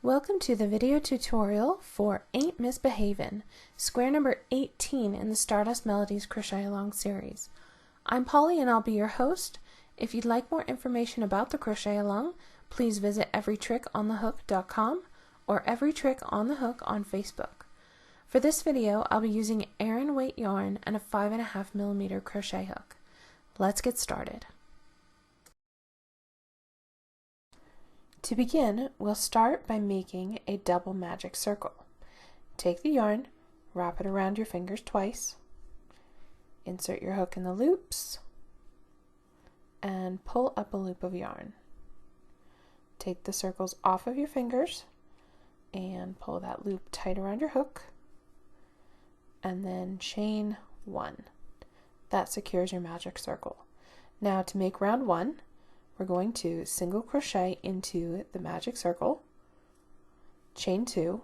Welcome to the video tutorial for Ain't Misbehavin', square number 18 in the Stardust Melodies Crochet Along series. I'm Polly and I'll be your host. If you'd like more information about the Crochet Along, please visit everytrickonthehook.com or Every Trick on the Hook on Facebook. For this video, I'll be using Aran weight yarn and a 5.5mm crochet hook. Let's get started. To begin, we'll start by making a double magic circle. Take the yarn, wrap it around your fingers twice, insert your hook in the loops, and pull up a loop of yarn. Take the circles off of your fingers and pull that loop tight around your hook, and then chain one. That secures your magic circle. Now to make round one, we're going to single crochet into the magic circle, chain two,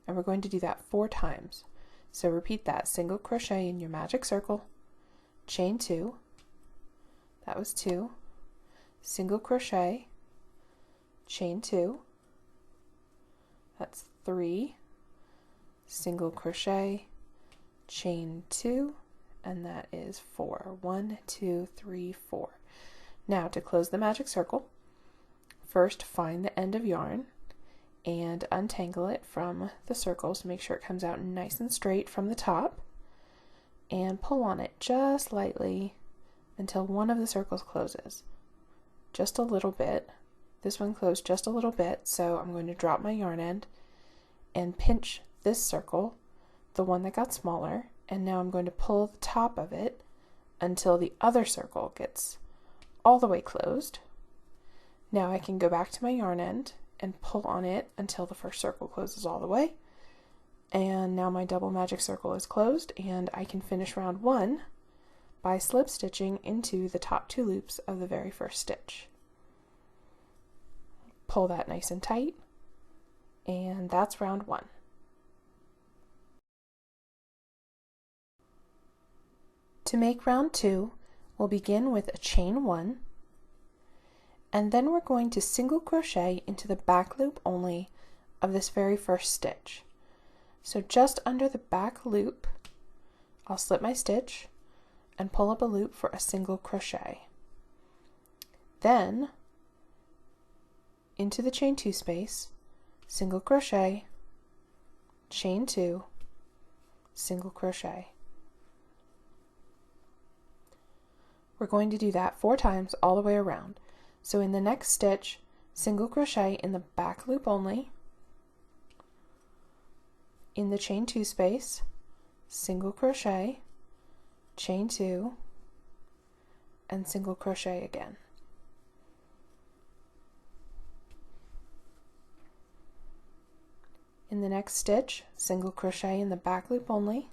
and we're going to do that 4 times. So repeat that: single crochet in your magic circle, chain two, that was 2, single crochet, chain 2, that's 3, single crochet, chain 2, and that is 4. 1, 2, 3, 4. Now to close the magic circle, first find the end of yarn and untangle it from the circles to make sure it comes out nice and straight from the top, and pull on it just lightly until one of the circles closes. Just a little bit. This one closed just a little bit, so I'm going to drop my yarn end and pinch this circle, the one that got smaller, and now I'm going to pull the top of it until the other circle gets all the way closed. Now I can go back to my yarn end and pull on it until the first circle closes all the way. And now my double magic circle is closed, and I can finish round one by slip stitching into the top 2 loops of the very first stitch. Pull that nice and tight, and that's round one. To make round two, we'll begin with a chain 1, and then we're going to single crochet into the back loop only of this very first stitch. So just under the back loop, I'll slip my stitch and pull up a loop for a single crochet. Then into the chain 2 space, single crochet, chain 2, single crochet. We're going to do that 4 times all the way around. So in the next stitch, single crochet in the back loop only, in the chain 2 space, single crochet, chain 2, and single crochet again. In the next stitch, single crochet in the back loop only,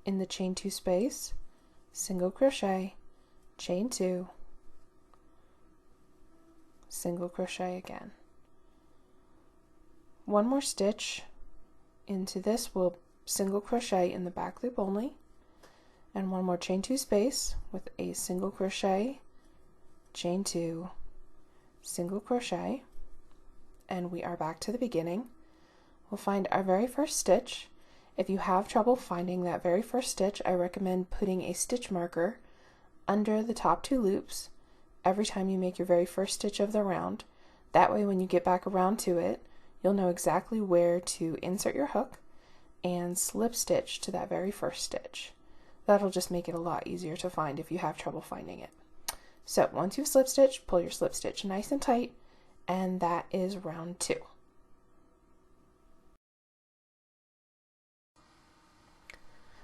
in the chain 2 space, single crochet, chain 2, single crochet again. One more stitch into this, we'll single crochet in the back loop only, and one more chain 2 space with a single crochet, chain 2, single crochet, and we are back to the beginning. We'll find our very first stitch. If you have trouble finding that very first stitch, I recommend putting a stitch marker under the top 2 loops every time you make your very first stitch of the round. That way when you get back around to it, you'll know exactly where to insert your hook and slip stitch to that very first stitch. That'll just make it a lot easier to find if you have trouble finding it. So once you've slip stitched, pull your slip stitch nice and tight, and that is round 2.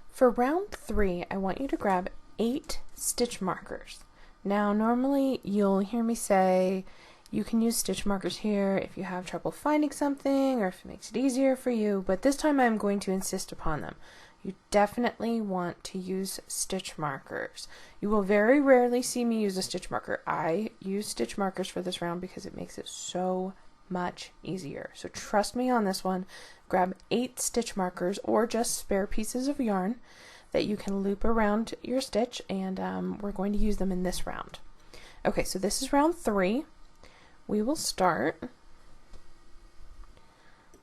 For round 3, I want you to grab 8 stitch markers. Now normally you'll hear me say you can use stitch markers here if you have trouble finding something or if it makes it easier for you, but this time I'm going to insist upon them. You definitely want to use stitch markers. You will very rarely see me use a stitch marker. I use stitch markers for this round because it makes it so much easier. So trust me on this one. Grab 8 stitch markers or just spare pieces of yarn that you can loop around your stitch, and we're going to use them in this round. Okay, so this is round 3. we will start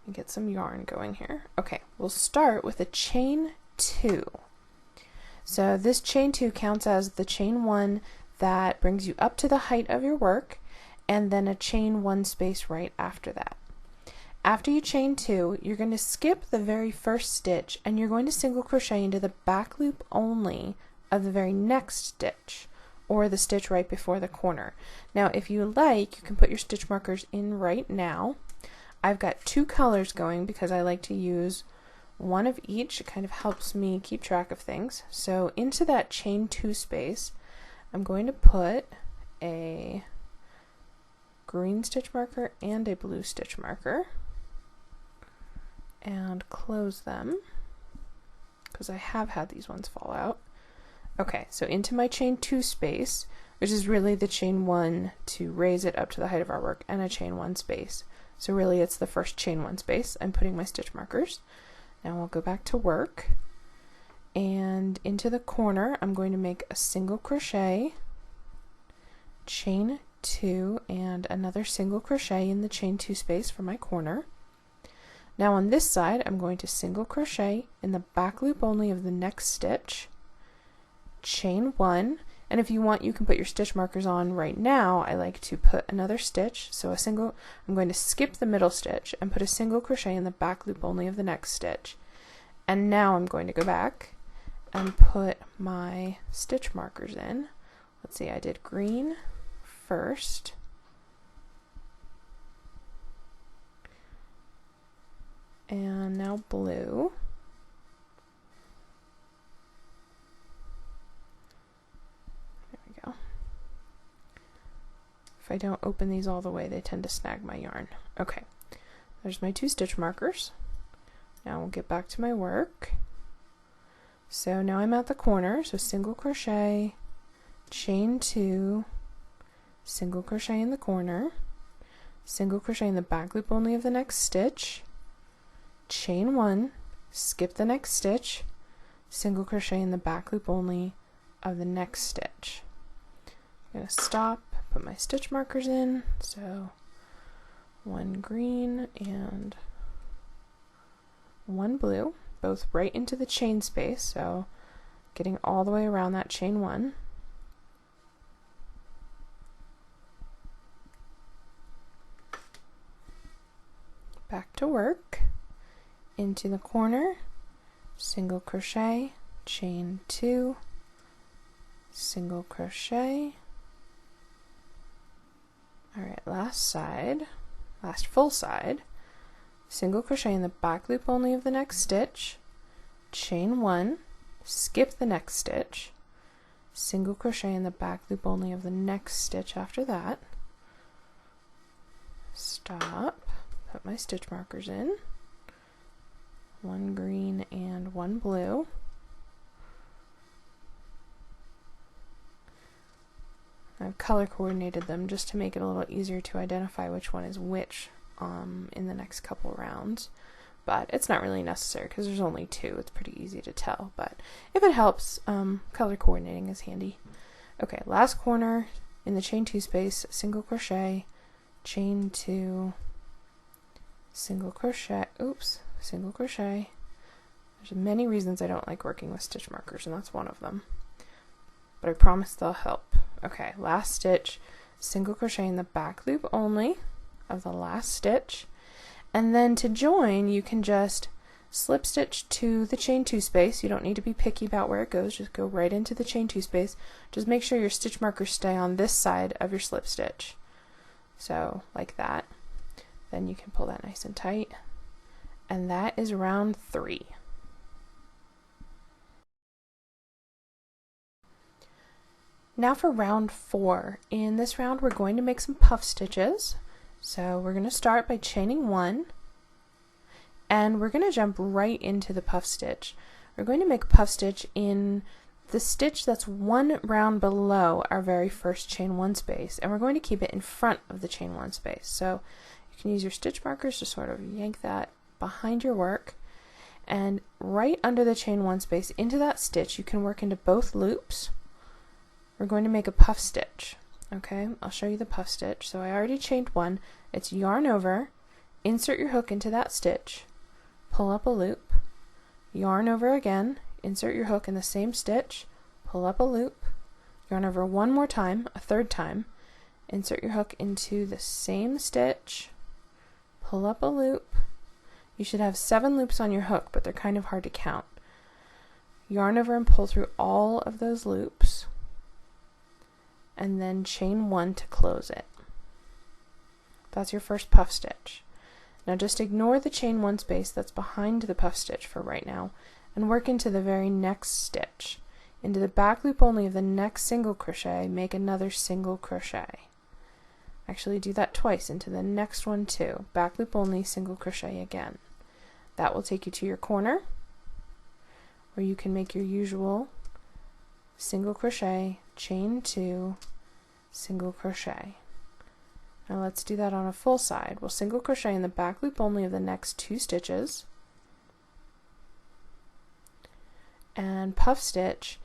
and get some yarn going here. Okay, we'll start with a chain 2. So this chain 2 counts as the chain 1 that brings you up to the height of your work, and then a chain 1 space right after that. After you chain 2, you're going to skip the very first stitch and you're going to single crochet into the back loop only of the very next stitch, or the stitch right before the corner. Now if you like, you can put your stitch markers in right now. I've got 2 colors going because I like to use one of each. It kind of helps me keep track of things. So into that chain 2 space, I'm going to put a green stitch marker and a blue stitch marker and close them because I have had these ones fall out. Okay, so into my chain 2 space, which is really the chain 1 to raise it up to the height of our work, and a chain 1 space. So really it's the first chain 1 space. I'm putting my stitch markers. Now we'll go back to work, and into the corner I'm going to make a single crochet, chain 2, and another single crochet in the chain 2 space for my corner. Now on this side I'm going to single crochet in the back loop only of the next stitch, chain 1, and if you want you can put your stitch markers on right now. I like to put another stitch, so I'm going to skip the middle stitch and put a single crochet in the back loop only of the next stitch. And now I'm going to go back and put my stitch markers in. Let's see, I did green first, and now blue. There we go. If I don't open these all the way, they tend to snag my yarn. Okay, there's my 2 stitch markers. Now we'll get back to my work. So now I'm at the corner, so single crochet, chain 2, single crochet in the corner, single crochet in the back loop only of the next stitch, chain 1, skip the next stitch, single crochet in the back loop only of the next stitch. I'm going to stop, put my stitch markers in, so 1 green and 1 blue, both right into the chain space, so getting all the way around that chain 1. Back to work, into the corner, single crochet, chain 2, single crochet. Alright, last full side, single crochet in the back loop only of the next stitch, chain 1, skip the next stitch, single crochet in the back loop only of the next stitch after that, stop, put my stitch markers in, 1 green and 1 blue. I've color coordinated them just to make it a little easier to identify which one is which in the next couple rounds, but it's not really necessary because there's only 2. It's pretty easy to tell, but if it helps, color coordinating is handy. Okay, last corner in the chain 2 space, single crochet, chain 2, single crochet, single crochet. There's many reasons I don't like working with stitch markers, and that's one of them, but I promise they'll help. Okay, last stitch, single crochet in the back loop only of the last stitch, and then to join you can just slip stitch to the chain 2 space. You don't need to be picky about where it goes, just go right into the chain 2 space. Just make sure your stitch markers stay on this side of your slip stitch, so like that. Then you can pull that nice and tight, and that is round 3. Now for round 4. In this round we're going to make some puff stitches. So we're going to start by chaining 1, and we're going to jump right into the puff stitch. We're going to make a puff stitch in the stitch that's 1 round below our very first chain 1 space, and we're going to keep it in front of the chain 1 space. So you can use your stitch markers to sort of yank that behind your work, and right under the chain 1 space into that stitch you can work into both loops. We're going to make a puff stitch. Okay, I'll show you the puff stitch. So I already chained one. It's yarn over, insert your hook into that stitch, pull up a loop, yarn over again, insert your hook in the same stitch, pull up a loop, yarn over one more time, a third time, insert your hook into the same stitch, pull up a loop. You should have 7 loops on your hook, but they're kind of hard to count. Yarn over and pull through all of those loops, and then chain 1 to close it. That's your first puff stitch. Now just ignore the chain 1 space that's behind the puff stitch for right now, and work into the very next stitch. Into the back loop only of the next single crochet, make another single crochet. Actually do that twice, into the next one too. Back loop only, single crochet again. That will take you to your corner, where you can make your usual single crochet, chain 2, single crochet. Now let's do that on a full side. We'll single crochet in the back loop only of the next 2 stitches, and puff stitch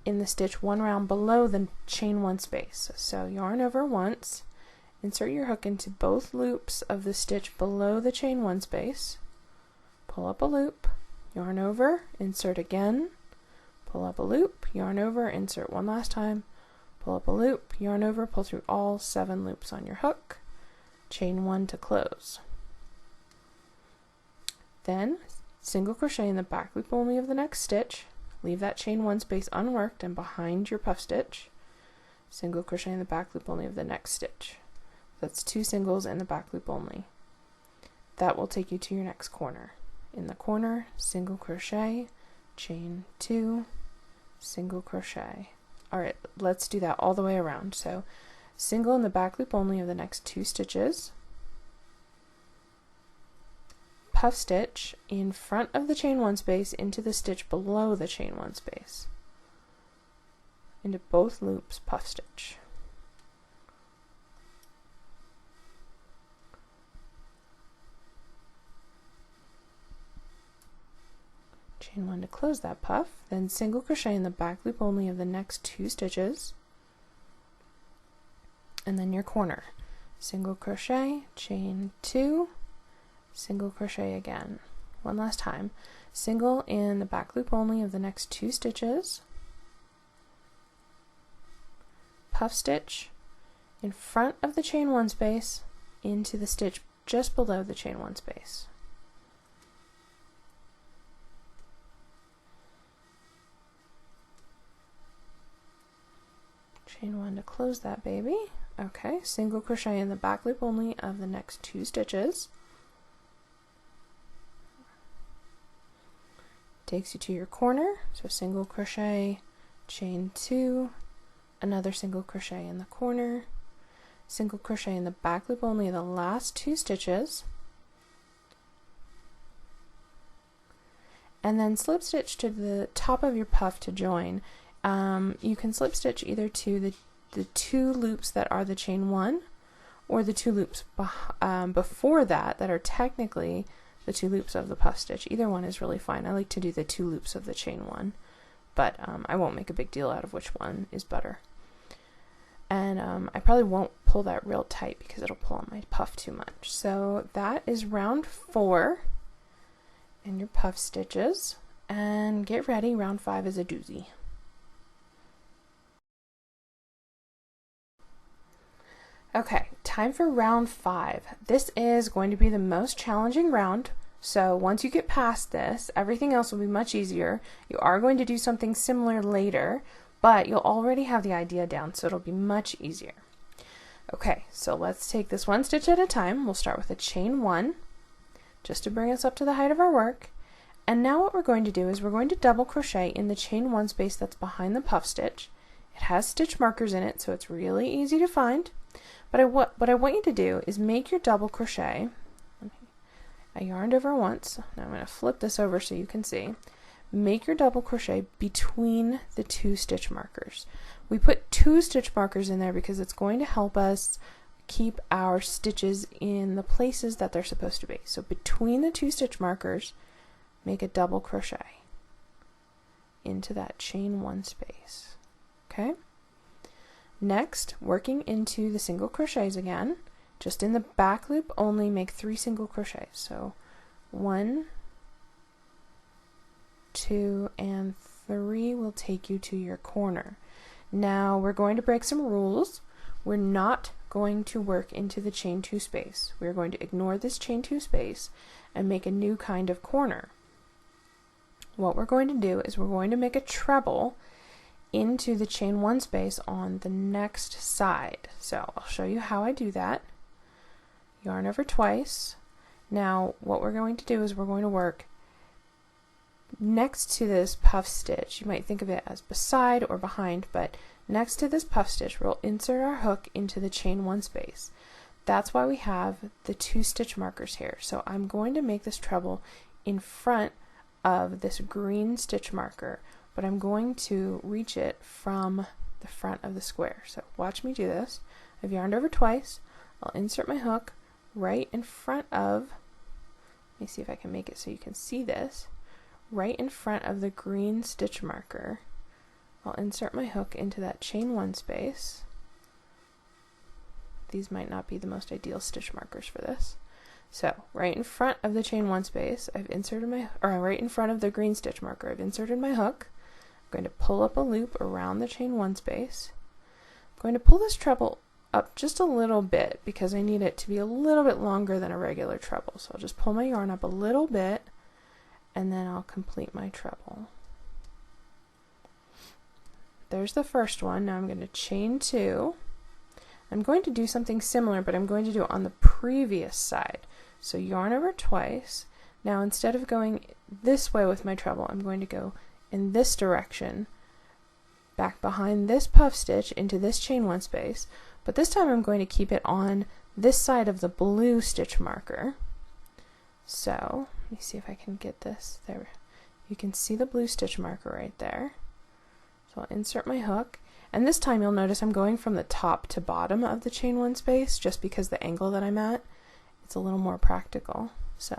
in the stitch 1 round below the chain 1 space. So yarn over once, insert your hook into both loops of the stitch below the chain 1 space, pull up a loop, yarn over, insert again, pull up a loop, yarn over, insert one last time, pull up a loop, yarn over, pull through all 7 loops on your hook, chain 1 to close. Then single crochet in the back loop only of the next stitch, leave that chain 1 space unworked and behind your puff stitch, single crochet in the back loop only of the next stitch. That's 2 singles in the back loop only. That will take you to your next corner. In the corner, single crochet, chain 2, single crochet. Alright, let's do that all the way around. So single in the back loop only of the next 2 stitches, puff stitch in front of the chain 1 space into the stitch below the chain 1 space, into both loops, puff stitch. Chain 1 to close that puff, then single crochet in the back loop only of the next 2 stitches, and then your corner. Single crochet, chain 2, single crochet again. One last time. Single in the back loop only of the next 2 stitches, puff stitch in front of the chain 1 space into the stitch just below the chain 1 space. Chain 1 to close that baby. Okay, single crochet in the back loop only of the next 2 stitches. Takes you to your corner, so single crochet, chain 2, another single crochet in the corner, single crochet in the back loop only of the last 2 stitches, and then slip stitch to the top of your puff to join. You can slip stitch either to the 2 loops that are the chain 1, or the 2 loops before that are technically the 2 loops of the puff stitch. Either one is really fine. I like to do the 2 loops of the chain 1, but I won't make a big deal out of which one is better. And I probably won't pull that real tight because it'll pull on my puff too much. So that is round 4 in your puff stitches, and get ready, round 5 is a doozy. Okay, time for round 5. This is going to be the most challenging round, so once you get past this, everything else will be much easier. You are going to do something similar later, but you'll already have the idea down, so it'll be much easier. Okay, so let's take this 1 stitch at a time. We'll start with a chain 1, just to bring us up to the height of our work. And now what we're going to do is we're going to double crochet in the chain 1 space that's behind the puff stitch. It has stitch markers in it, so it's really easy to find. But what I want you to do is make your double crochet. I yarned over once. Now I'm going to flip this over so you can see. Make your double crochet between the 2 stitch markers. We put 2 stitch markers in there because it's going to help us keep our stitches in the places that they're supposed to be. So between the 2 stitch markers, make a double crochet into that chain 1 space. Okay? Next, working into the single crochets again, just in the back loop only, make 3 single crochets. So 1, 2, and 3 will take you to your corner. Now we're going to break some rules. We're not going to work into the chain 2 space. We're going to ignore this chain 2 space and make a new kind of corner. What we're going to do is we're going to make a treble into the chain 1 space on the next side. So I'll show you how I do that. Yarn over twice. Now what we're going to do is we're going to work next to this puff stitch. You might think of it as beside or behind, but next to this puff stitch we'll insert our hook into the chain 1 space. That's why we have the 2 stitch markers here. So I'm going to make this treble in front of this green stitch marker, but I'm going to reach it from the front of the square. So watch me do this. I've yarned over twice. I'll insert my hook right in front of, let me see if I can make it so you can see this, right in front of the green stitch marker. I'll insert my hook into that chain 1 space. These might not be the most ideal stitch markers for this. So right in front of the chain 1 space, I've inserted my, or right in front of the green stitch marker, I've inserted my hook. I'm going to pull up a loop around the chain 1 space. I'm going to pull this treble up just a little bit because I need it to be a little bit longer than a regular treble. So I'll just pull my yarn up a little bit and then I'll complete my treble. There's the first one. Now I'm going to chain 2. I'm going to do something similar, but I'm going to do it on the previous side. So yarn over twice. Now instead of going this way with my treble, I'm going to go in this direction, back behind this puff stitch into this chain 1 space, but this time I'm going to keep it on this side of the blue stitch marker. So let me see if I can get this there. You can see the blue stitch marker right there. So I'll insert my hook, and this time you'll notice I'm going from the top to bottom of the chain 1 space just because the angle that I'm at, it's a little more practical. So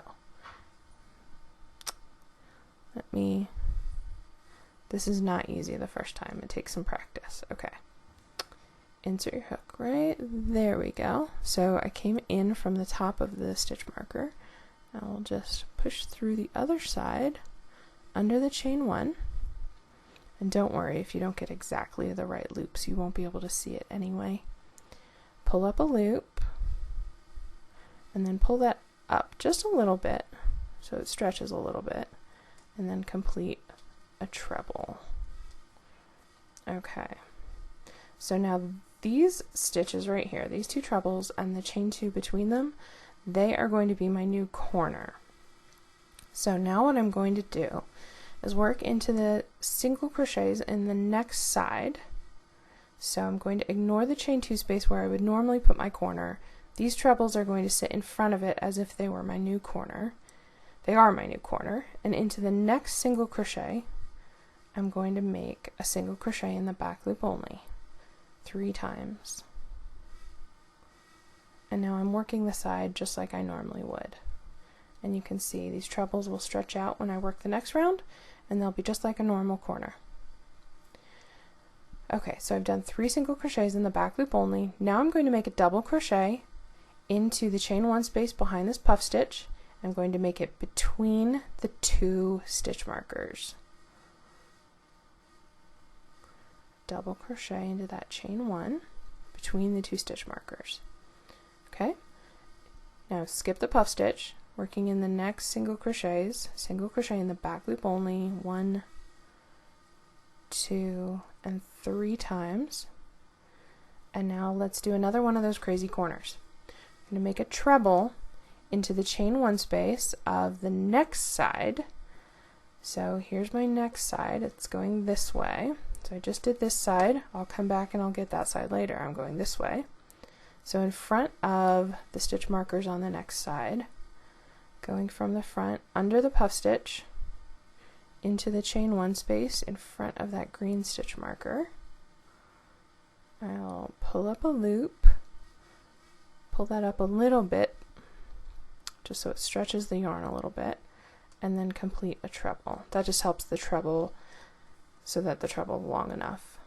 this is not easy the first time, it takes some practice. Okay, insert your hook right there, we go. So I came in from the top of the stitch marker. Now we'll just push through the other side under the chain 1. And don't worry if you don't get exactly the right loops, you won't be able to see it anyway. Pull up a loop and then pull that up just a little bit so it stretches a little bit, and then complete a treble. Okay, so now these stitches right here, these 2 trebles and the chain 2 between them, they are going to be my new corner. So now what I'm going to do is work into the single crochets in the next side. So I'm going to ignore the chain 2 space where I would normally put my corner. These trebles are going to sit in front of it as if they were my new corner. They are my new corner. And into the next single crochet, I'm going to make a single crochet in the back loop only, 3 times. And now I'm working the side just like I normally would. And you can see these trebles will stretch out when I work the next round, and they'll be just like a normal corner. Okay, so I've done 3 single crochets in the back loop only. Now I'm going to make a double crochet into the chain 1 space behind this puff stitch. I'm going to make it between the 2 stitch markers. Double crochet into that chain 1 between the 2 stitch markers. Okay, now skip the puff stitch, working in the next single crochets, single crochet in the back loop only, 1, 2, and 3 times. And now let's do another one of those crazy corners. I'm going to make a treble into the chain 1 space of the next side. So here's my next side, it's going this way. So I just did this side, I'll come back and I'll get that side later. I'm going this way. So in front of the stitch markers on the next side, going from the front under the puff stitch into the chain 1 space in front of that green stitch marker. I'll pull up a loop, pull that up a little bit just so it stretches the yarn a little bit, and then complete a treble. That just helps the treble so that the treble is long enough.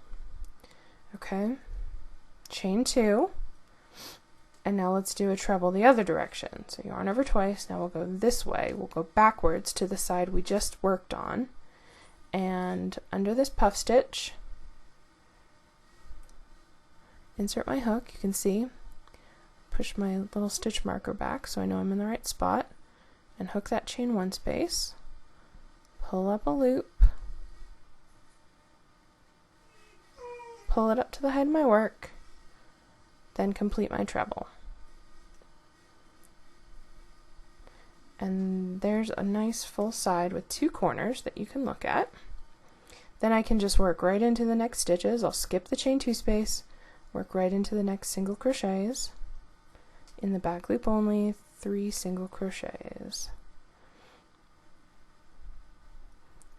Okay, chain 2, and now let's do a treble the other direction. So yarn over twice. Now we'll go this way. We'll go backwards to the side we just worked on, and under this puff stitch, insert my hook. You can see, push my little stitch marker back so I know I'm in the right spot, and hook that chain 1 space, pull up a loop, pull it up to the height of my work, then complete my treble. And there's a nice full side with 2 corners that you can look at. Then I can just work right into the next stitches. I'll skip the chain 2 space, work right into the next single crochets. In the back loop only, 3 single crochets.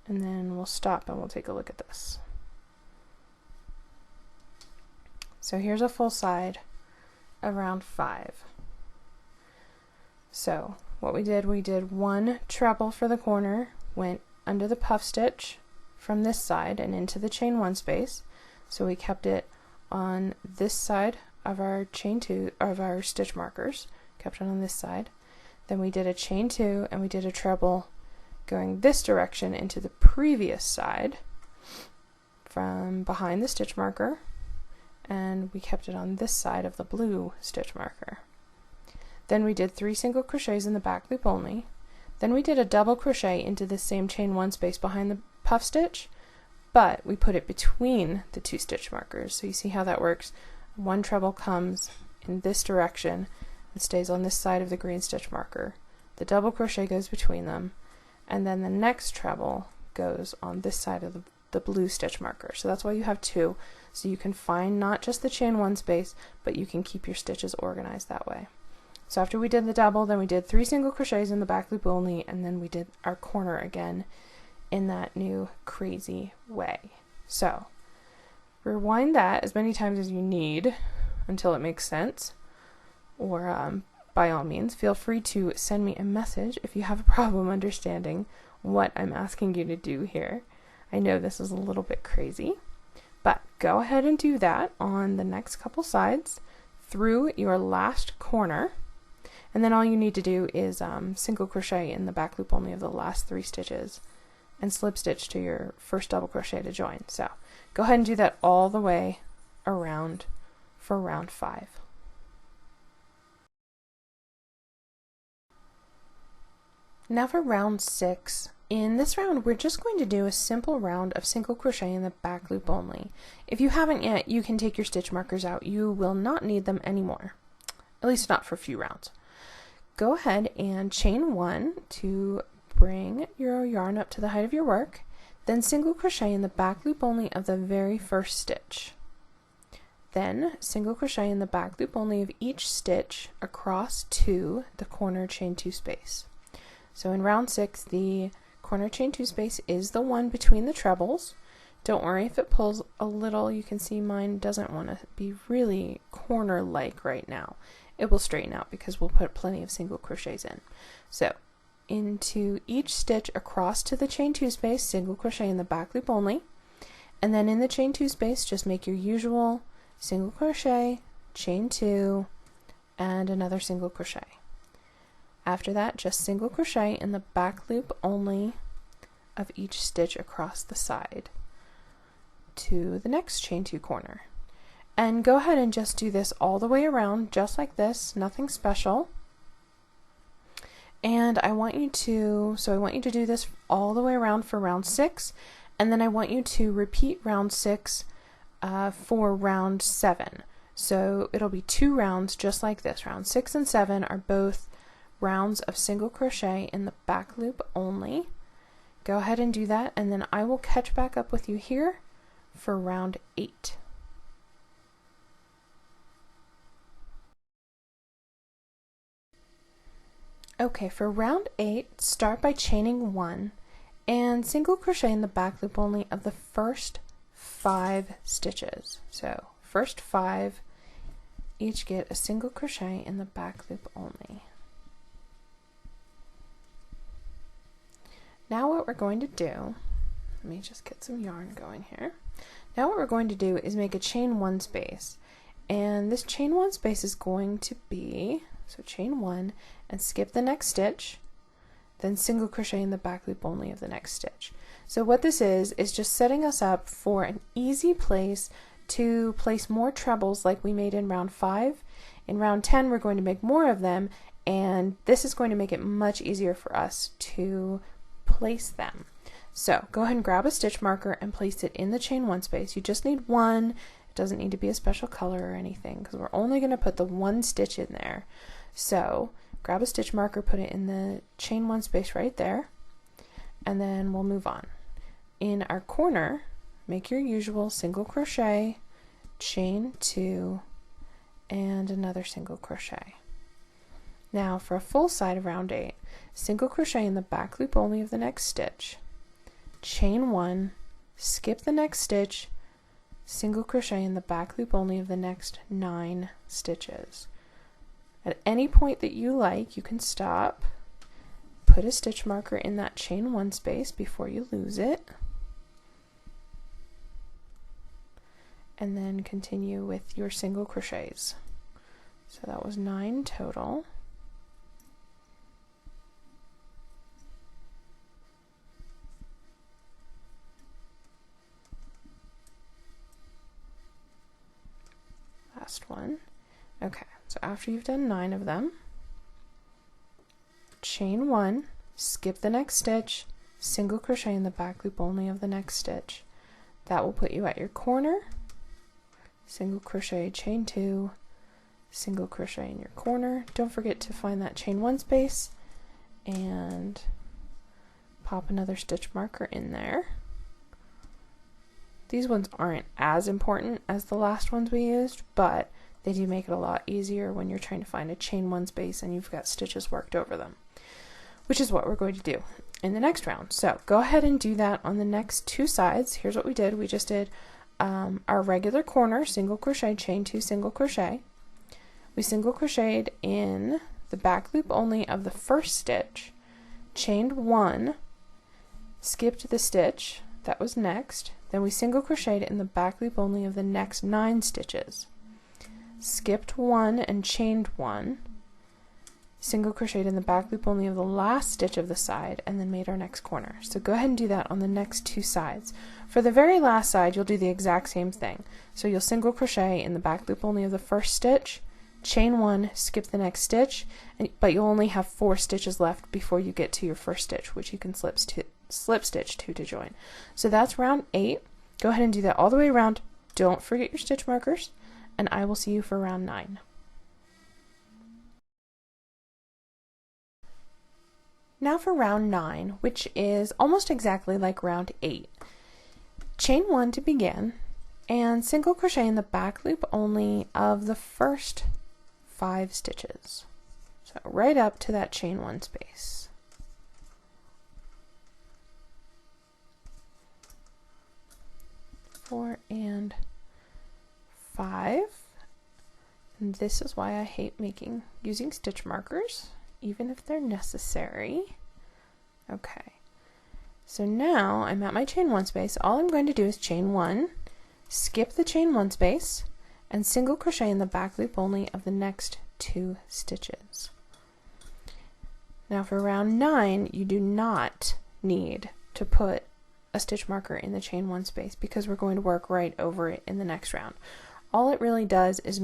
And then we'll stop and we'll take a look at this. So here's a full side of round 5. So what we did 1 treble for the corner, went under the puff stitch from this side and into the chain 1 space. So we kept it on this side of our chain 2 of our stitch markers, kept it on this side. Then we did a chain 2 and we did a treble going this direction into the previous side from behind the stitch marker, and we kept it on this side of the blue stitch marker. Then we did 3 single crochets in the back loop only. Then we did a double crochet into the same chain 1 space behind the puff stitch, but we put it between the 2 stitch markers. So you see how that works. 1 treble comes in this direction and stays on this side of the green stitch marker. The double crochet goes between them, and then the next treble goes on this side of the blue stitch marker. So that's why you have 2, so you can find not just the chain 1 space, but you can keep your stitches organized that way. So after we did the double, then we did 3 single crochets in the back loop only, and then we did our corner again in that new crazy way. So rewind that as many times as you need until it makes sense, or by all means feel free to send me a message if you have a problem understanding what I'm asking you to do here. I know this is a little bit crazy, but go ahead and do that on the next couple sides through your last corner. And then all you need to do is single crochet in the back loop only of the last 3 stitches and slip stitch to your first double crochet to join. So go ahead and do that all the way around for round 5. Now for round 6. In this round, we're just going to do a simple round of single crochet in the back loop only. If you haven't yet, you can take your stitch markers out. You will not need them anymore, at least not for a few rounds. Go ahead and chain 1 to bring your yarn up to the height of your work, then single crochet in the back loop only of the very first stitch. Then single crochet in the back loop only of each stitch across to the corner chain 2 space. So in round 6, the corner chain 2 space is the one between the trebles. Don't worry if it pulls a little. You can see mine doesn't want to be really corner-like right now. It will straighten out because we'll put plenty of single crochets in. So into each stitch across to the chain 2 space, single crochet in the back loop only, and then in the chain 2 space just make your usual single crochet, chain 2, and another single crochet. After that, just single crochet in the back loop only of each stitch across the side to the next chain 2 corner. And go ahead and just do this all the way around, just like this, nothing special. And I want you to do this all the way around for round 6, and then I want you to repeat round 6 for round 7. So it'll be 2 rounds just like this. Round 6 and 7 are both rounds of single crochet in the back loop only. Go ahead and do that, and then I will catch back up with you here for round 8. Okay, for round 8, start by chaining 1 and single crochet in the back loop only of the first 5 stitches. So first 5, each get a single crochet in the back loop only. Now what we're going to do, let me just get some yarn going here. Now what we're going to do is make a chain 1 space, And this chain 1 space is going to be, so chain 1 and skip the next stitch, then single crochet in the back loop only of the next stitch. So what this is just setting us up for an easy place to place more trebles like we made in round 5. In round 10 we're going to make more of them, and this is going to make it much easier for us to place them. So go ahead and grab a stitch marker and place it in the chain 1 space. You just need one. It doesn't need to be a special color or anything because we're only going to put the one stitch in there. So grab a stitch marker, put it in the chain 1 space right there, and then we'll move on. In our corner, make your usual single crochet, chain 2, and another single crochet. Now for a full side of round 8, single crochet in the back loop only of the next stitch, chain 1, skip the next stitch, single crochet in the back loop only of the next 9 stitches. At any point that you like, you can stop, put a stitch marker in that chain 1 space before you lose it, and then continue with your single crochets. So that was 9 total. Last one. Okay, so after you've done 9 of them, chain 1, skip the next stitch, single crochet in the back loop only of the next stitch. That will put you at your corner, single crochet, chain 2, single crochet in your corner. Don't forget to find that chain 1 space and pop another stitch marker in there. These ones aren't as important as the last ones we used, but they do make it a lot easier when you're trying to find a chain 1 space and you've got stitches worked over them, which is what we're going to do in the next round. So go ahead and do that on the next 2 sides. Here's what we did. We just did our regular corner, single crochet, chain 2, single crochet. We single crocheted in the back loop only of the first stitch, chained 1, skipped the stitch that was next, then we single crocheted in the back loop only of the next 9 stitches, skipped 1 and chained 1, single crocheted in the back loop only of the last stitch of the side, and then made our next corner. So go ahead and do that on the next 2 sides. For the very last side, you'll do the exact same thing. So you'll single crochet in the back loop only of the first stitch, chain 1, skip the next stitch, but you'll only have 4 stitches left before you get to your first stitch, which you can slip stitch 2 to join. So that's round 8. Go ahead and do that all the way around. Don't forget your stitch markers, and I will see you for round 9. Now for round 9, which is almost exactly like round 8. Chain 1 to begin, and single crochet in the back loop only of the first 5 stitches. So right up to that chain 1 space. Four and 5. And this is why I hate using stitch markers, even if they're necessary. Okay, so now I'm at my chain 1 space. All I'm going to do is chain 1, skip the chain 1 space, and single crochet in the back loop only of the next 2 stitches. Now for round 9, you do not need to put a stitch marker in the chain 1 space because we're going to work right over it in the next round. All it really does is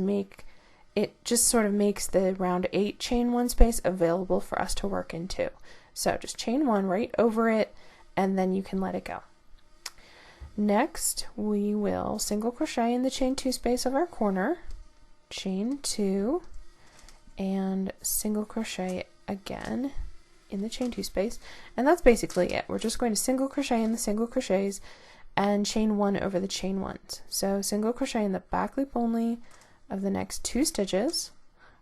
just sort of makes the round 8 chain 1 space available for us to work into. So just chain 1 right over it, and then you can let it go. Next, we will single crochet in the chain 2 space of our corner, chain 2, and single crochet again in the chain 2 space, and that's basically it. We're just going to single crochet in the single crochets and chain 1 over the chain 1s. So single crochet in the back loop only of the next 2 stitches,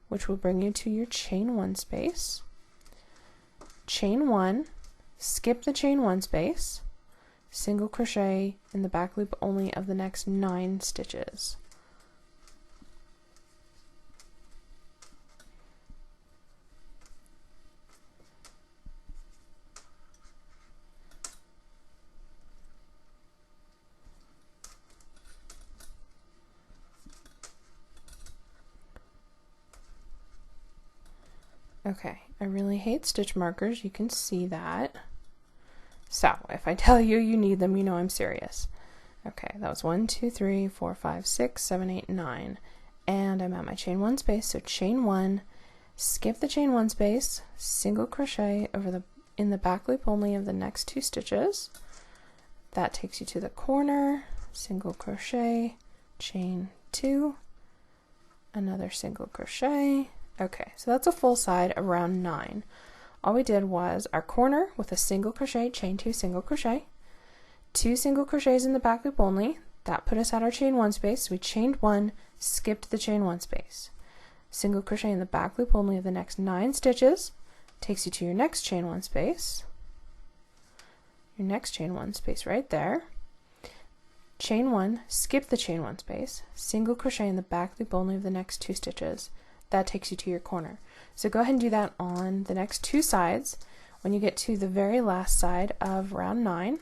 which will bring you to your chain 1 space, chain 1, skip the chain 1 space, single crochet in the back loop only of the next 9 stitches. Okay, I really hate stitch markers, you can see that. So if I tell you you need them, you know I'm serious. Okay, that was 1, 2, 3, 4, 5, 6, 7, 8, 9. And I'm at my chain 1 space, so chain 1, skip the chain 1 space, single crochet in the back loop only of the next 2 stitches. That takes you to the corner, single crochet, chain 2, another single crochet. Okay, so that's a full side around 9. All we did was our corner with a single crochet, chain 2, single crochet, 2 single crochets in the back loop only. That put us at our chain 1 space. So we chained 1, skipped the chain 1 space. Single crochet in the back loop only of the next 9 stitches. Takes you to your next chain 1 space. Your next chain 1 space right there. Chain 1, skip the chain 1 space. Single crochet in the back loop only of the next 2 stitches. That takes you to your corner. So go ahead and do that on the next 2 sides. When you get to the very last side of round 9,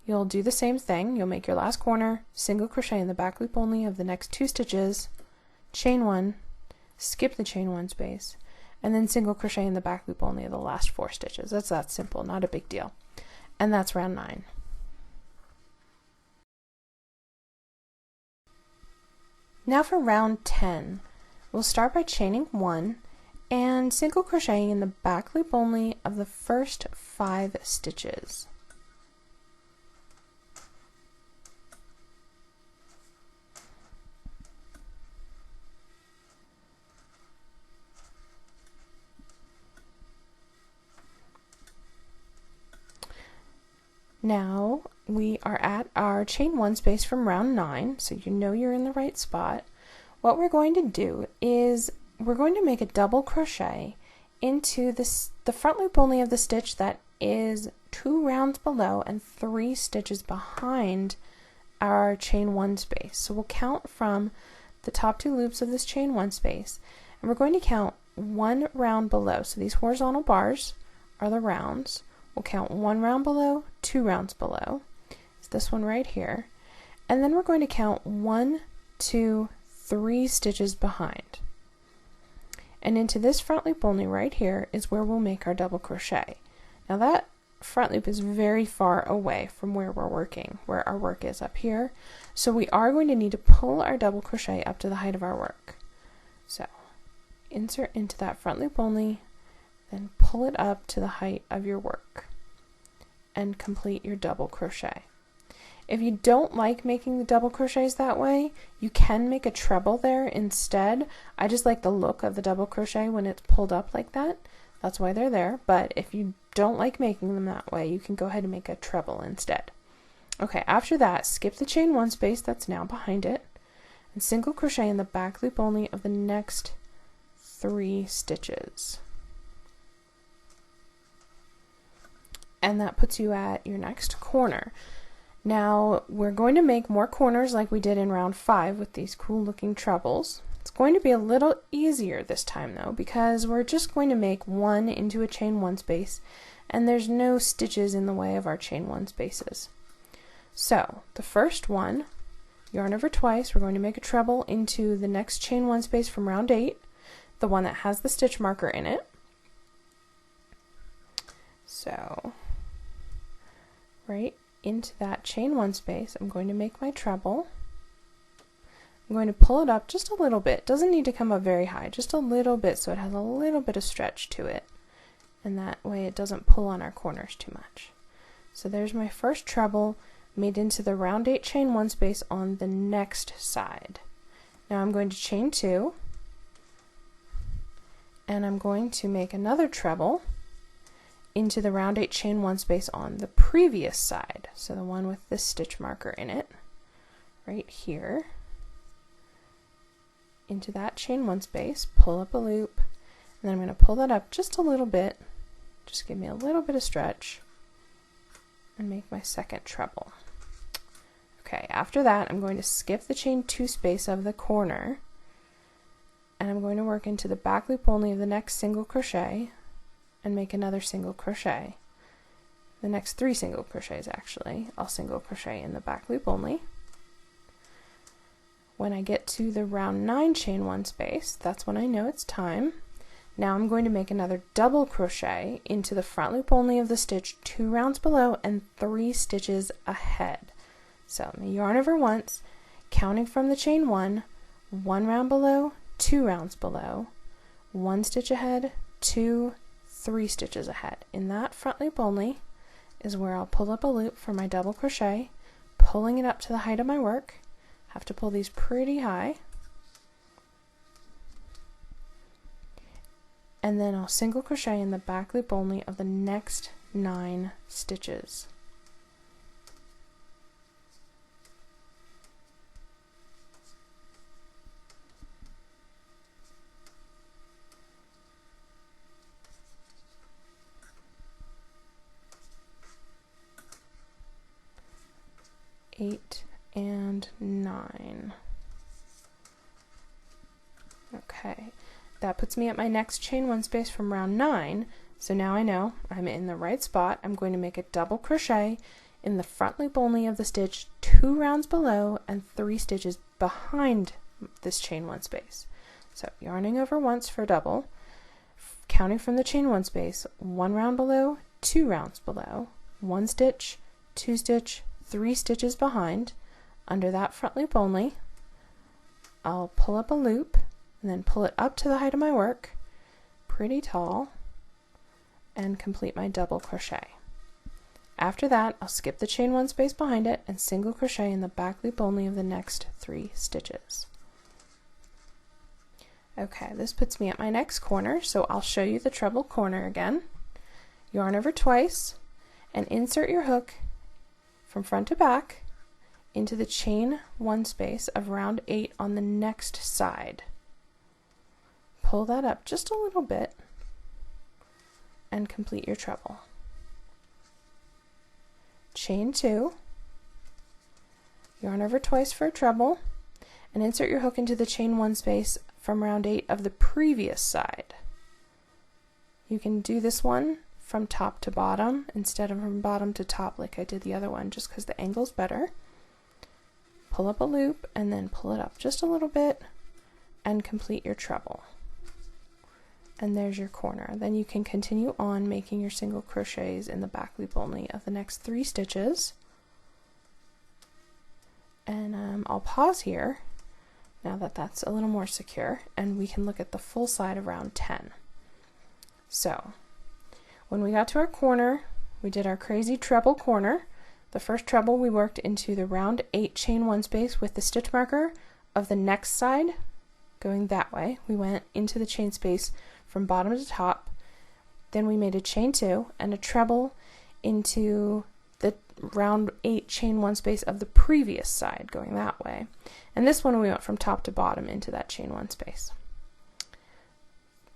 you'll do the same thing. You'll make your last corner, single crochet in the back loop only of the next 2 stitches, chain 1, skip the chain 1 space, and then single crochet in the back loop only of the last 4 stitches. That's that simple, not a big deal. And that's round 9. Now for round 10, we'll start by chaining 1 and single crocheting in the back loop only of the first 5 stitches. Now we are at our chain 1 space from round 9, so you know you're in the right spot. What we're going to do is we're going to make a double crochet into the front loop only of the stitch that is 2 rounds below and 3 stitches behind our chain 1 space. So we'll count from the top 2 loops of this chain 1 space, and we're going to count 1 round below. So these horizontal bars are the rounds. We'll count 1 round below, 2 rounds below. It's this one right here. And then we're going to count 1, 2, 3 stitches behind. And into this front loop only right here is where we'll make our double crochet. Now that front loop is very far away from where we're working, where our work is up here. So we are going to need to pull our double crochet up to the height of our work. So insert into that front loop only, then pull it up to the height of your work and complete your double crochet. If you don't like making the double crochets that way, you can make a treble there instead. I just like the look of the double crochet when it's pulled up like that. That's why they're there. But if you don't like making them that way, you can go ahead and make a treble instead. Okay, after that, skip the chain 1 space that's now behind it and single crochet in the back loop only of the next 3 stitches. And that puts you at your next corner. Now we're going to make more corners like we did in round 5 with these cool looking trebles. It's going to be a little easier this time though, because we're just going to make 1 into a chain 1 space, and there's no stitches in the way of our chain 1 spaces. So the first one, yarn over twice, we're going to make a treble into the next chain 1 space from round 8, the one that has the stitch marker in it. So right into that chain 1 space, I'm going to make my treble. I'm going to pull it up just a little bit. Doesn't need to come up very high, just a little bit so it has a little bit of stretch to it. And that way it doesn't pull on our corners too much. So there's my first treble made into the round 8 chain 1 space on the next side. Now I'm going to chain 2, and I'm going to make another treble into the round 8 chain 1 space on the previous side, so the one with the stitch marker in it, right here. Into that chain 1 space, pull up a loop, and then I'm going to pull that up just a little bit, just give me a little bit of stretch, and make my second treble. Okay, after that I'm going to skip the chain 2 space of the corner, and I'm going to work into the back loop only of the next single crochet and make another single crochet. The next 3 single crochets actually, I'll single crochet in the back loop only. When I get to the round 9 chain 1 space, that's when I know it's time. Now I'm going to make another double crochet into the front loop only of the stitch 2 rounds below and 3 stitches ahead. So I'm going to yarn over once, counting from the chain 1, 1 round below, 2 rounds below, 1 stitch ahead, 2, 3 stitches ahead. In that front loop only is where I'll pull up a loop for my double crochet, pulling it up to the height of my work. Have to pull these pretty high. And then I'll single crochet in the back loop only of the next 9 stitches. Eight and 9. Okay, that puts me at my next chain 1 space from round 9. So now I know I'm in the right spot. I'm going to make a double crochet in the front loop only of the stitch 2 rounds below and 3 stitches behind this chain 1 space. So yarning over once for double, counting from the chain 1 space, 1 round below, 2 rounds below, 1 stitch, 2 stitch, 3 stitches behind. Under that front loop only, I'll pull up a loop and then pull it up to the height of my work, pretty tall, and complete my double crochet. After that, I'll skip the chain 1 space behind it and single crochet in the back loop only of the next 3 stitches. Okay, this puts me at my next corner, so I'll show you the treble corner again. Yarn over twice and insert your hook from front to back into the chain 1 space of round 8 on the next side. Pull that up just a little bit and complete your treble. Chain 2, yarn over twice for a treble, and insert your hook into the chain 1 space from round 8 of the previous side. You can do this one from top to bottom instead of from bottom to top like I did the other one, just because the angle's better. Pull up a loop and then pull it up just a little bit and complete your treble. And there's your corner. Then you can continue on making your single crochets in the back loop only of the next 3 stitches. And I'll pause here now that that's a little more secure, and we can look at the full side of round 10. So when we got to our corner, we did our crazy treble corner. The first treble we worked into the round 8 chain 1 space with the stitch marker of the next side going that way. We went into the chain space from bottom to top. Then we made a chain 2 and a treble into the round 8 chain 1 space of the previous side going that way. And this one we went from top to bottom into that chain 1 space.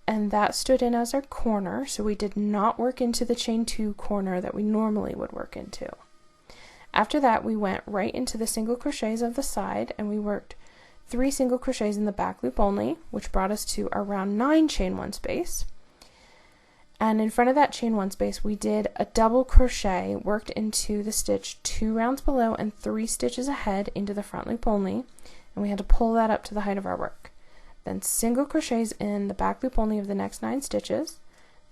And that stood in as our corner, so we did not work into the chain 2 corner that we normally would work into. After that, we went right into the single crochets of the side, and we worked 3 single crochets in the back loop only, which brought us to our round 9 chain 1 space. And in front of that chain 1 space, we did a double crochet, worked into the stitch 2 rounds below and 3 stitches ahead into the front loop only, and we had to pull that up to the height of our work. Then single crochets in the back loop only of the next 9 stitches,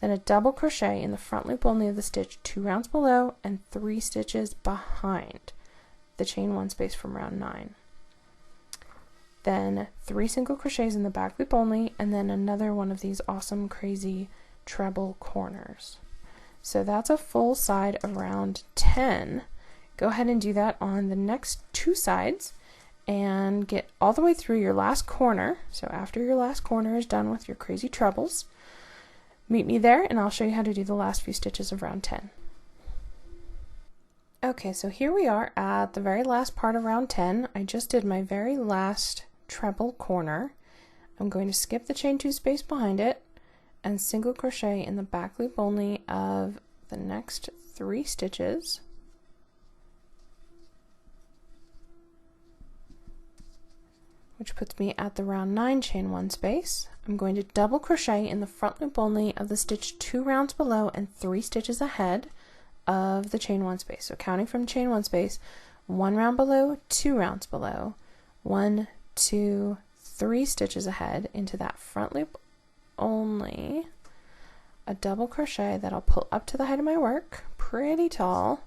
then a double crochet in the front loop only of the stitch 2 rounds below and 3 stitches behind the chain 1 space from round 9. Then 3 single crochets in the back loop only, and then another one of these awesome crazy treble corners. So that's a full side of round 10. Go ahead and do that on the next 2 sides and get all the way through your last corner. So after your last corner is done with your crazy trebles, meet me there and I'll show you how to do the last few stitches of round 10. Okay, so here we are at the very last part of round 10. I just did my very last treble corner. I'm going to skip the chain 2 space behind it and single crochet in the back loop only of the next 3 stitches. Which puts me at the round 9 chain 1 space. I'm going to double crochet in the front loop only of the stitch 2 rounds below and 3 stitches ahead of the chain 1 space. So counting from chain 1 space, 1 round below, 2 rounds below, 1, 2, 3 stitches ahead into that front loop only, a double crochet that I'll pull up to the height of my work, pretty tall,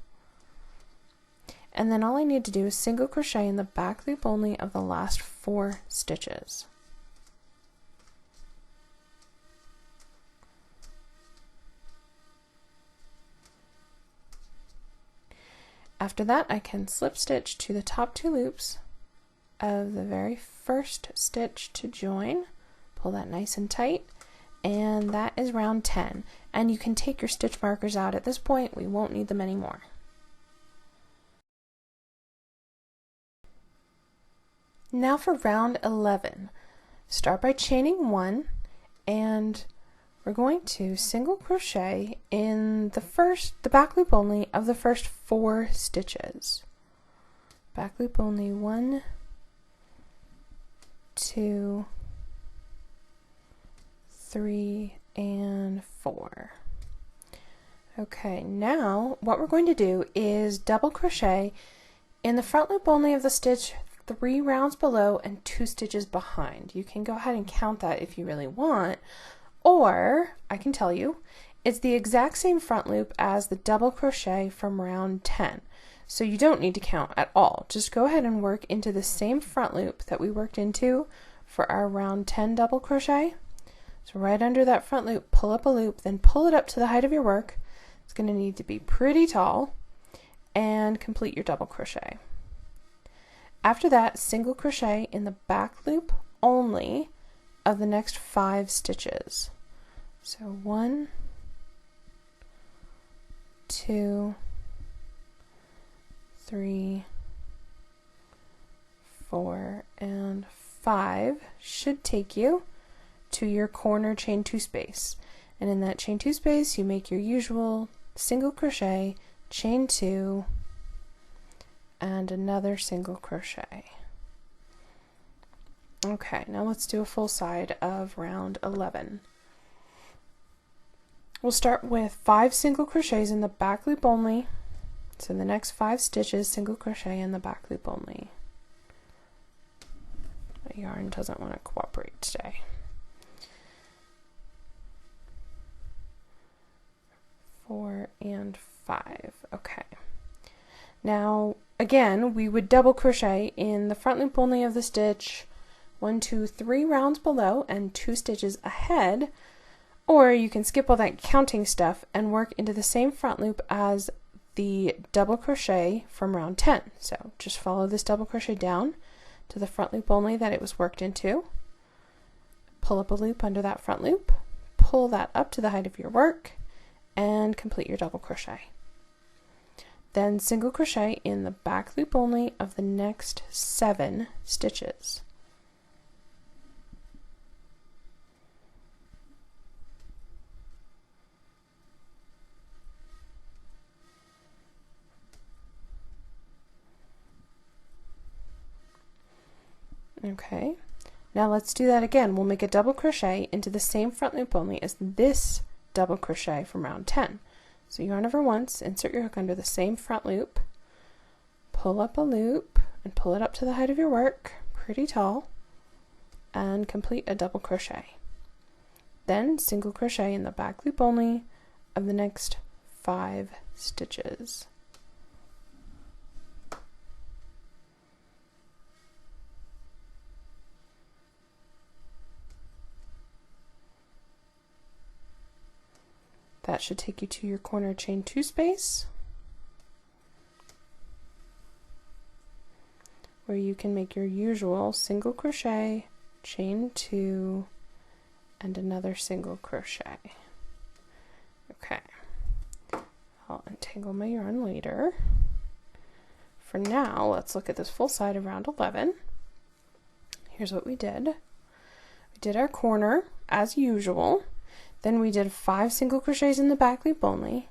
and then all I need to do is single crochet in the back loop only of the last 4 stitches. After that, I can slip stitch to the top 2 loops of the very first stitch to join, pull that nice and tight, and that is round 10. And you can take your stitch markers out at this point, we won't need them anymore. Now for round 11. Start by chaining 1, and we're going to single crochet in the back loop only of the first 4 stitches. Back loop only 1, 2, 3, and 4. Okay, now what we're going to do is double crochet in the front loop only of the stitch 3 rounds below and 2 stitches behind. You can go ahead and count that if you really want, or I can tell you it's the exact same front loop as the double crochet from round 10. So you don't need to count at all. Just go ahead and work into the same front loop that we worked into for our round 10 double crochet. So right under that front loop, pull up a loop, then pull it up to the height of your work. It's going to need to be pretty tall, and complete your double crochet. After that, single crochet in the back loop only of the next 5 stitches. So 1, 2, 3, 4, and 5 should take you to your corner chain 2 space. And in that chain 2 space, you make your usual single crochet, chain 2, and another single crochet. Okay, now let's do a full side of round 11. We'll start with 5 single crochets in the back loop only. So the next 5 stitches, single crochet in the back loop only. My yarn doesn't want to cooperate today. 4 and 5. Okay. Now, again, we would double crochet in the front loop only of the stitch 1, 2, 3 rounds below and 2 stitches ahead, or you can skip all that counting stuff and work into the same front loop as the double crochet from round 10. So just follow this double crochet down to the front loop only that it was worked into, pull up a loop under that front loop, pull that up to the height of your work, and complete your double crochet. Then single crochet in the back loop only of the next 7 stitches. Okay, now let's do that again. We'll make a double crochet into the same front loop only as this double crochet from round 10. So yarn over once, insert your hook under the same front loop, pull up a loop and pull it up to the height of your work, pretty tall, and complete a double crochet. Then single crochet in the back loop only of the next 5 stitches. That should take you to your corner chain 2 space, where you can make your usual single crochet, chain 2, and another single crochet. Okay, I'll untangle my yarn later. For now, let's look at this full side of round 11. Here's what we did. We did our corner as usual. Then we did 5 single crochets in the back loop only,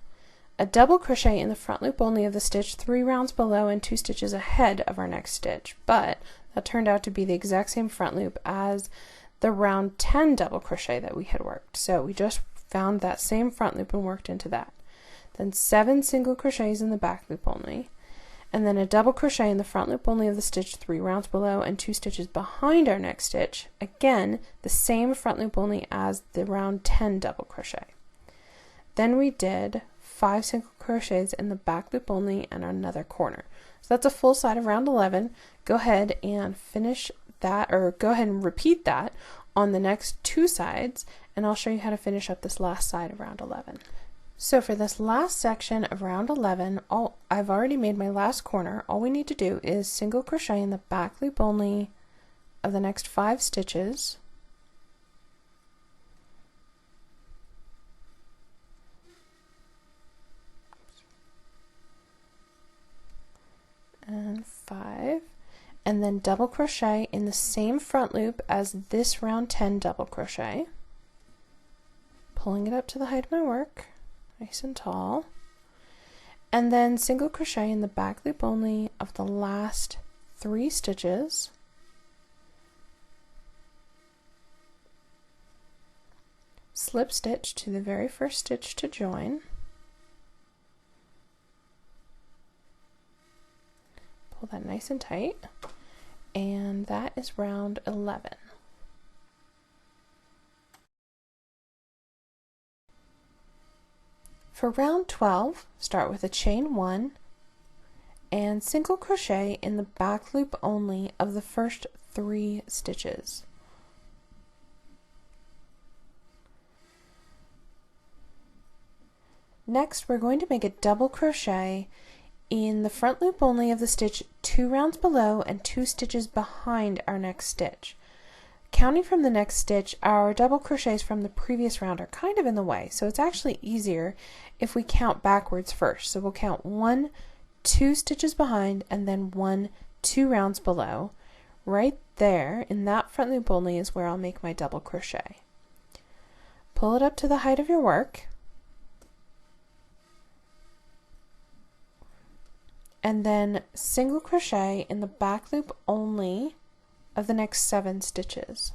a double crochet in the front loop only of the stitch 3 rounds below and 2 stitches ahead of our next stitch, but that turned out to be the exact same front loop as the round 10 double crochet that we had worked. So we just found that same front loop and worked into that. Then 7 single crochets in the back loop only, and then a double crochet in the front loop only of the stitch 3 rounds below and 2 stitches behind our next stitch. Again, the same front loop only as the round 10 double crochet. Then we did 5 single crochets in the back loop only and another corner. So that's a full side of round 11. Go ahead and finish that, or go ahead and repeat that on the next 2 sides, and I'll show you how to finish up this last side of round 11. So for this last section of round 11, I've already made my last corner. All we need to do is single crochet in the back loop only of the next 5 stitches, and 5, and then double crochet in the same front loop as this round 10 double crochet, pulling it up to the height of my work, nice and tall, and then single crochet in the back loop only of the last 3 stitches, slip stitch to the very first stitch to join, pull that nice and tight, and that is round 11. For round 12, start with a chain 1 and single crochet in the back loop only of the first 3 stitches. Next, we're going to make a double crochet in the front loop only of the stitch 2 rounds below and 2 stitches behind our next stitch. Counting from the next stitch, our double crochets from the previous round are kind of in the way, so it's actually easier if we count backwards first. So we'll count 1, 2 stitches behind, and then 1, 2 rounds below. Right there, in that front loop only, is where I'll make my double crochet. Pull it up to the height of your work, and then single crochet in the back loop only of the next 7 stitches.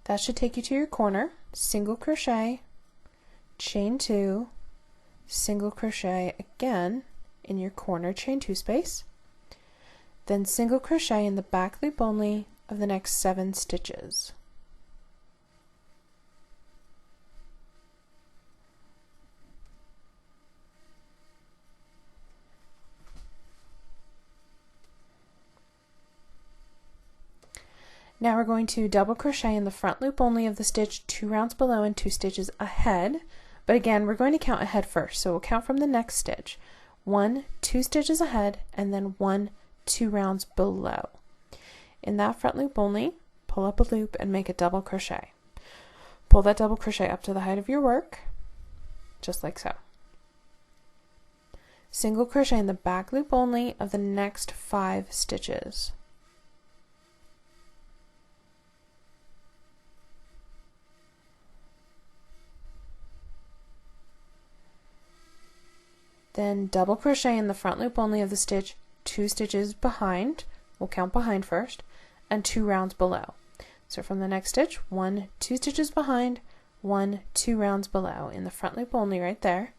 That should take you to your corner. Single crochet, chain 2, single crochet again in your corner chain 2 space, then single crochet in the back loop only of the next 7 stitches. Now we're going to double crochet in the front loop only of the stitch 2 rounds below and 2 stitches ahead, but again we're going to count ahead first, so we'll count from the next stitch. 1, 2 stitches ahead, and then 1, 2 rounds below. In that front loop only, pull up a loop and make a double crochet. Pull that double crochet up to the height of your work, just like so. Single crochet in the back loop only of the next 5 stitches. Then double crochet in the front loop only of the stitch 2 stitches behind, we'll count behind first, and 2 rounds below. So from the next stitch, 1, 2 stitches behind, 1, 2 rounds below. In the front loop only right there,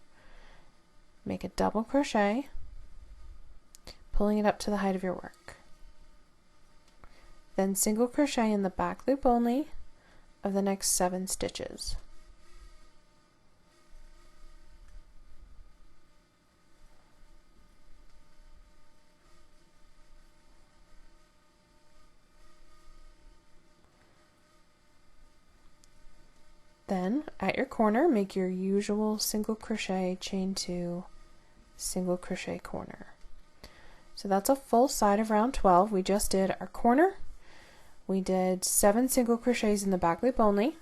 make a double crochet, pulling it up to the height of your work. Then single crochet in the back loop only of the next 7 stitches. Then at your corner, make your usual single crochet, chain 2, single crochet corner. So that's a full side of round 12. We just did our corner, we did 7 single crochets in the back loop only,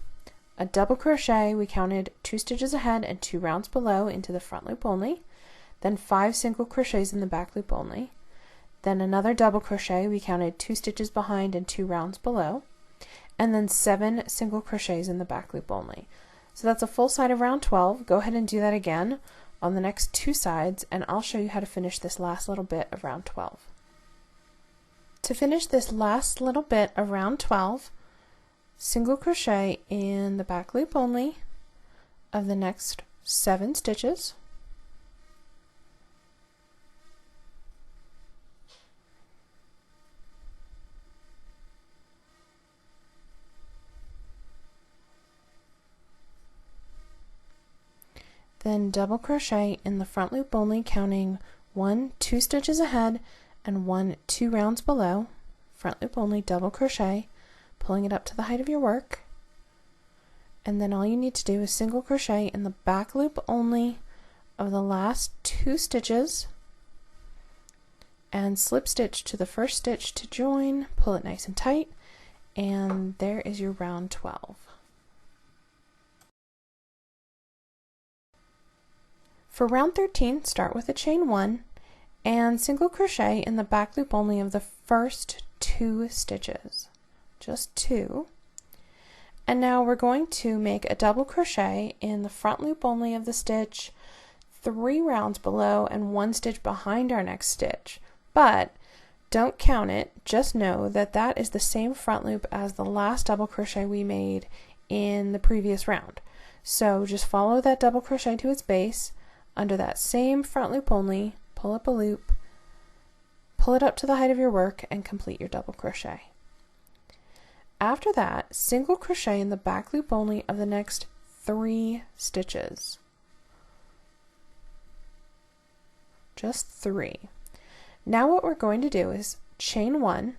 a double crochet, we counted 2 stitches ahead and 2 rounds below into the front loop only, then 5 single crochets in the back loop only, then another double crochet, we counted 2 stitches behind and 2 rounds below, and then 7 single crochets in the back loop only. So that's a full side of round 12. Go ahead and do that again on the next 2 sides, and I'll show you how to finish this last little bit of round 12. To finish this last little bit of round 12, single crochet in the back loop only of the next 7 stitches. Then double crochet in the front loop only, counting 1 2 stitches ahead and 1 2 rounds below. Front loop only, double crochet, pulling it up to the height of your work. And then all you need to do is single crochet in the back loop only of the last 2 stitches and slip stitch to the first stitch to join, pull it nice and tight, and there is your round 12. For round 13, start with a chain 1 and single crochet in the back loop only of the first 2 stitches, just 2. And now we're going to make a double crochet in the front loop only of the stitch 3 rounds below and 1 stitch behind our next stitch. But don't count it, just know that that is the same front loop as the last double crochet we made in the previous round. So just follow that double crochet to its base under that same front loop only, pull up a loop, pull it up to the height of your work, and complete your double crochet. After that, single crochet in the back loop only of the next 3 stitches. Just 3. Now what we're going to do is chain 1,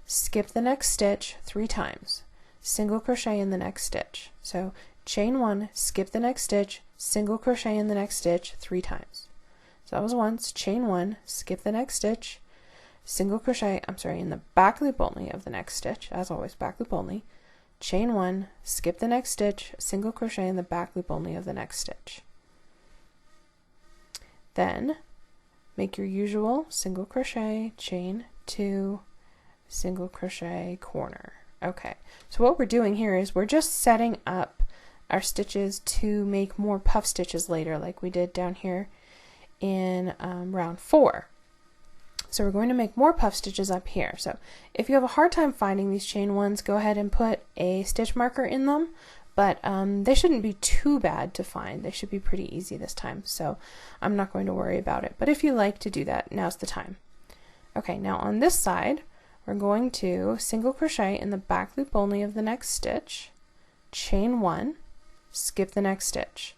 skip the next stitch 3 times, single crochet in the next stitch. So chain 1, skip the next stitch, single crochet in the next stitch 3 times. So that was once, chain 1, skip the next stitch, single crochet, in the back loop only of the next stitch, as always, back loop only, chain 1, skip the next stitch, single crochet in the back loop only of the next stitch. Then make your usual single crochet, chain 2, single crochet, corner. Okay, so what we're doing here is we're just setting up our stitches to make more puff stitches later, like we did down here in round 4. So we're going to make more puff stitches up here. So if you have a hard time finding these chain 1s, go ahead and put a stitch marker in them, but they shouldn't be too bad to find. They should be pretty easy this time, so I'm not going to worry about it. But if you like to do that, now's the time. Okay, now on this side, we're going to single crochet in the back loop only of the next stitch, chain 1, skip the next stitch,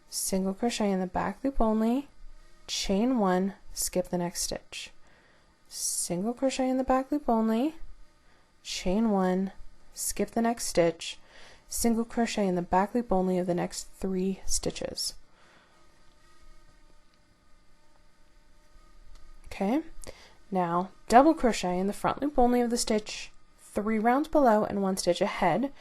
single crochet in the back loop only, chain 1, skip the next stitch, single crochet in the back loop only, chain 1, skip the next stitch, single crochet in the back loop only of the next 3 stitches. Okay, now double crochet in the front loop only of the stitch 3 rounds below and 1 stitch ahead,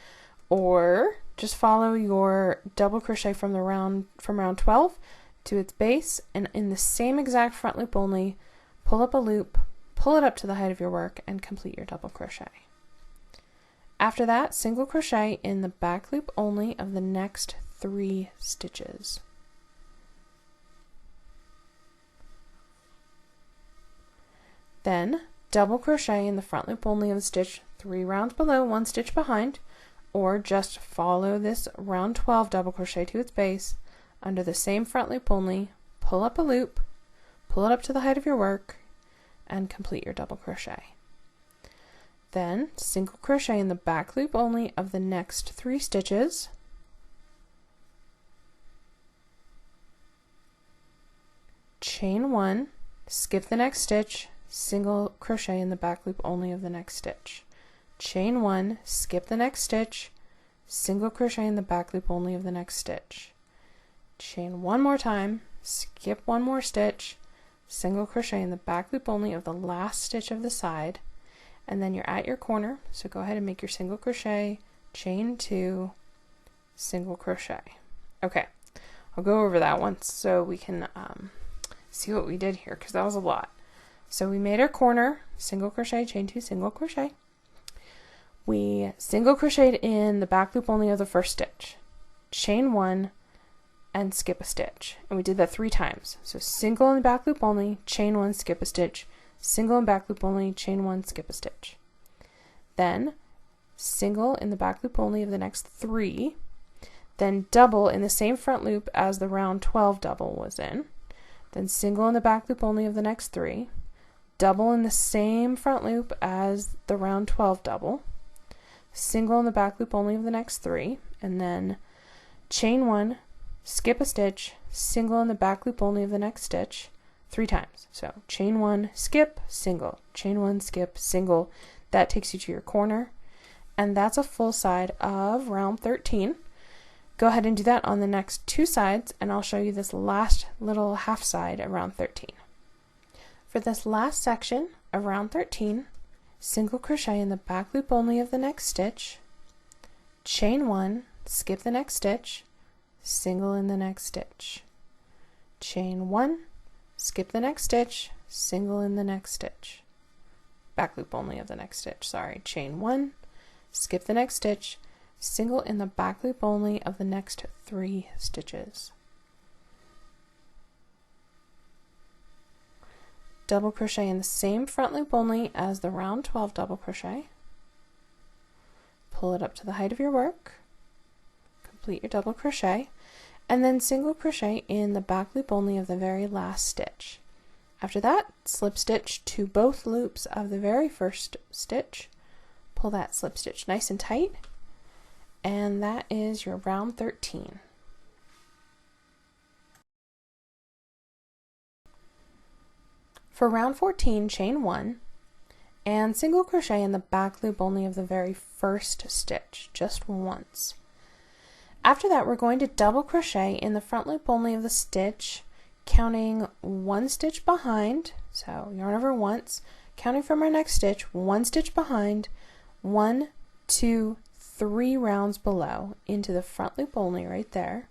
or just follow your double crochet from round 12 to its base, and in the same exact front loop only, pull up a loop, pull it up to the height of your work, and complete your double crochet. After that, single crochet in the back loop only of the next 3 stitches. Then double crochet in the front loop only of the stitch 3 rounds below, 1 stitch behind, or just follow this round 12 double crochet to its base under the same front loop only, pull up a loop, pull it up to the height of your work, and complete your double crochet. Then single crochet in the back loop only of the next 3 stitches, chain 1, skip the next stitch, single crochet in the back loop only of the next stitch, chain 1, skip the next stitch, single crochet in the back loop only of the next stitch, chain 1 more time, skip 1 more stitch, single crochet in the back loop only of the last stitch of the side, and then you're at your corner, so go ahead and make your single crochet, chain 2, single crochet. Okay, I'll go over that once so we can see what we did here, because that was a lot. So we made our corner, single crochet, chain 2, single crochet. We single crocheted in the back loop only of the first stitch, chain 1, and skip a stitch. And we did that 3 times. So single in the back loop only, chain 1, skip a stitch, single in back loop only, chain 1, skip a stitch. Then single in the back loop only of the next 3, then double in the same front loop as the round 12 double was in, then single in the back loop only of the next 3, double in the same front loop as the round 12 double, single in the back loop only of the next 3, and then chain 1, skip a stitch, single in the back loop only of the next stitch 3 times. So chain 1, skip, single, chain 1, skip, single. That takes you to your corner, and that's a full side of round 13. Go ahead and do that on the next 2 sides, and I'll show you this last little half side at round 13. For this last section of round 13, single crochet in the back loop only of the next stitch, chain 1, skip the next stitch, single in the next stitch, chain 1, skip the next stitch, single in the next stitch, back loop only of the next stitch, sorry, chain 1, skip the next stitch, single in the back loop only of the next 3 stitches. Double crochet in the same front loop only as the round 12 double crochet. Pull it up to the height of your work, complete your double crochet, and then single crochet in the back loop only of the very last stitch. After that, slip stitch to both loops of the very first stitch, pull that slip stitch nice and tight, and that is your round 13. For round 14, chain 1 and single crochet in the back loop only of the very first stitch, just once. After that, we're going to double crochet in the front loop only of the stitch, counting 1 stitch behind, so yarn over once, counting from our next stitch, 1 stitch behind, 1, 2, 3 rounds below into the front loop only right there,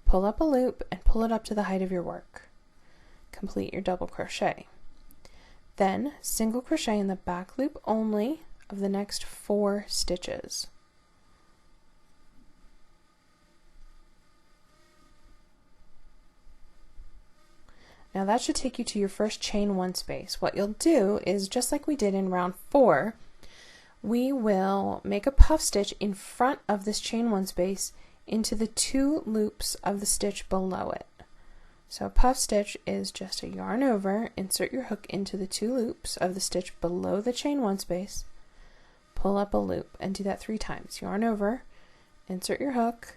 pull up a loop and pull it up to the height of your work. Complete your double crochet. Then single crochet in the back loop only of the next 4 stitches. Now that should take you to your first chain 1 space. What you'll do is, just like we did in round 4, we will make a puff stitch in front of this chain 1 space into the 2 loops of the stitch below it. So a puff stitch is just a yarn over, insert your hook into the 2 loops of the stitch below the chain 1 space, pull up a loop, and do that 3 times. Yarn over, insert your hook,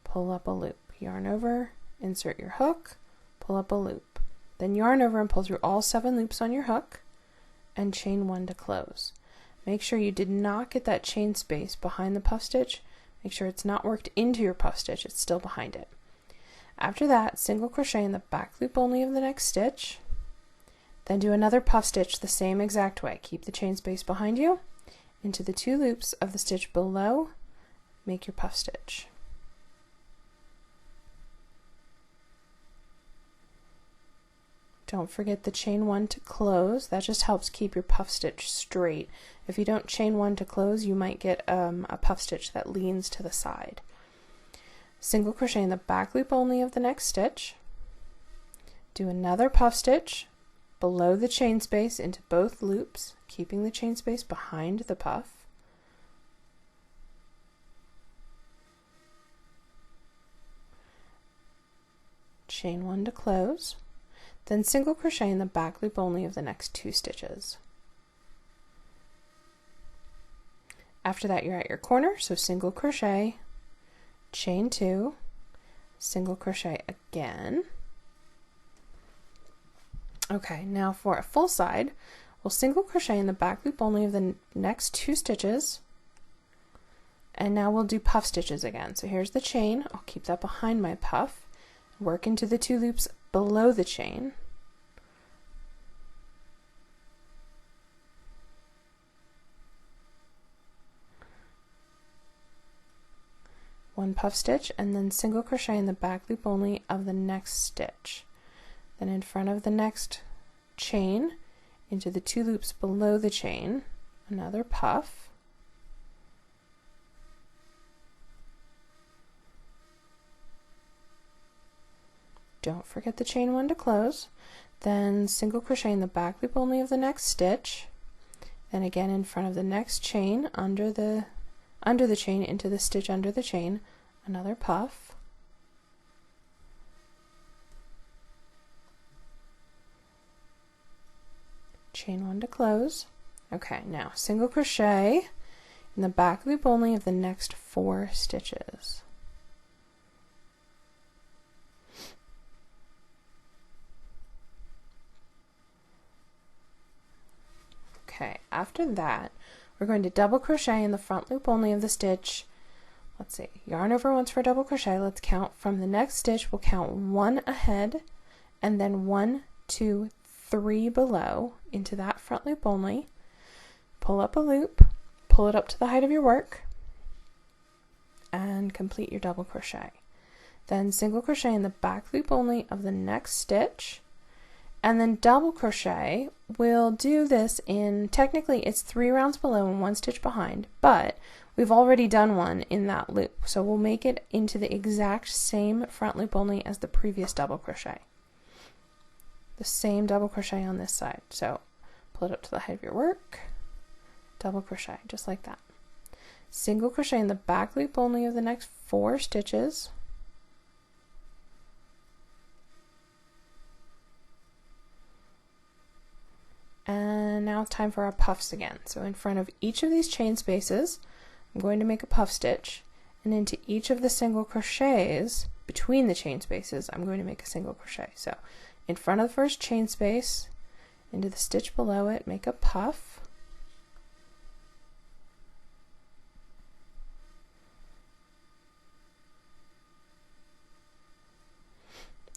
pull up a loop, yarn over, insert your hook, pull up a loop. Then yarn over and pull through all 7 loops on your hook, and chain 1 to close. Make sure you did not get that chain space behind the puff stitch. Make sure it's not worked into your puff stitch, it's still behind it. After that, single crochet in the back loop only of the next stitch, then do another puff stitch the same exact way. Keep the chain space behind you, into the 2 loops of the stitch below, make your puff stitch. Don't forget the chain 1 to close. That just helps keep your puff stitch straight. If you don't chain 1 to close, you might get a puff stitch that leans to the side. Single crochet in the back loop only of the next stitch. Do another puff stitch below the chain space into both loops, keeping the chain space behind the puff. Chain 1 to close. Then single crochet in the back loop only of the next 2 stitches. After that, you're at your corner, so single crochet, chain 2, single crochet again. Okay, now for a full side, we'll single crochet in the back loop only of the next 2 stitches, and now we'll do puff stitches again. So here's the chain, I'll keep that behind my puff, work into the 2 loops below the chain, one puff stitch, and then single crochet in the back loop only of the next stitch. Then in front of the next chain, into the 2 loops below the chain, another puff, don't forget the chain 1 to close, then single crochet in the back loop only of the next stitch, then again in front of the next chain under the chain into the stitch under the chain, another puff, chain 1 to close. Okay, now single crochet in the back loop only of the next 4 stitches. Okay, after that, we're going to double crochet in the front loop only of the stitch. Let's see, yarn over once for a double crochet. Let's count from the next stitch. We'll count 1 ahead and then 1, 2, 3 below into that front loop only. Pull up a loop, pull it up to the height of your work, and complete your double crochet. Then single crochet in the back loop only of the next stitch, and then double crochet. We'll do this in, technically it's 3 rounds below and 1 stitch behind, but we've already done one in that loop, so we'll make it into the exact same front loop only as the previous double crochet. The same double crochet on this side. So pull it up to the height of your work, double crochet, just like that. Single crochet in the back loop only of the next 4 stitches. And now it's time for our puffs again. So in front of each of these chain spaces, I'm going to make a puff stitch, and into each of the single crochets between the chain spaces, I'm going to make a single crochet. So in front of the first chain space, into the stitch below it, make a puff,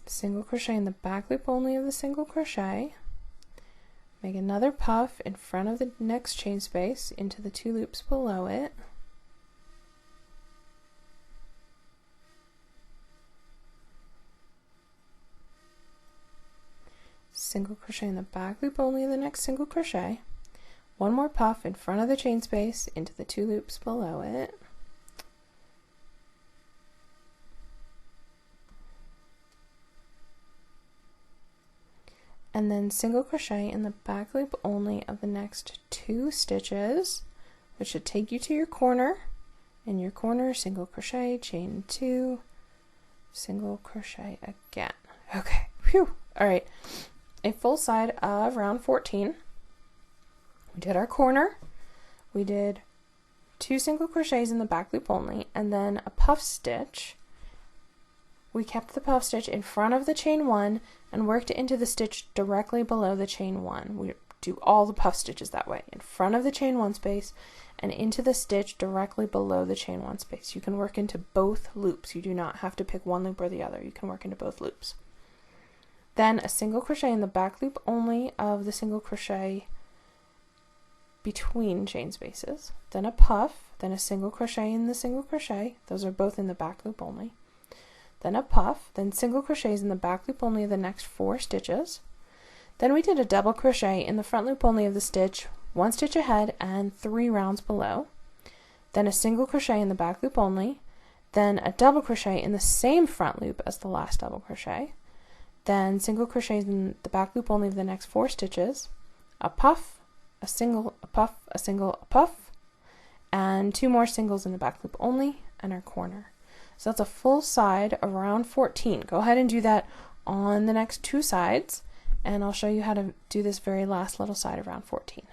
single crochet in the back loop only of the single crochet, make another puff in front of the next chain space into the 2 loops below it, single crochet in the back loop only of the next single crochet, 1 more puff in front of the chain space into the 2 loops below it, and then single crochet in the back loop only of the next 2 stitches, which should take you to your corner. In your corner, single crochet, chain 2, single crochet again. Okay, phew. All right, a full side of round 14. We did our corner, we did 2 single crochets in the back loop only, and then a puff stitch. We kept the puff stitch in front of the chain 1 and worked it into the stitch directly below the chain 1. We do all the puff stitches that way, in front of the chain 1 space and into the stitch directly below the chain 1 space. You can work into both loops. You do not have to pick one loop or the other. You can work into both loops. Then a single crochet in the back loop only of the single crochet between chain spaces, then a puff, then a single crochet in the single crochet. Those are both in the back loop only. Then a puff, then single crochets in the back loop only of the next 4 stitches. Then we did a double crochet in the front loop only of the stitch, 1 stitch ahead and 3 rounds below. Then a single crochet in the back loop only, then a double crochet in the same front loop as the last double crochet, then single crochets in the back loop only of the next 4 stitches, a puff, a single, a puff, a single, a puff, and 2 more singles in the back loop only, and our corner. So that's a full side of round 14. Go ahead and do that on the next 2 sides, and I'll show you how to do this very last little side of round 14.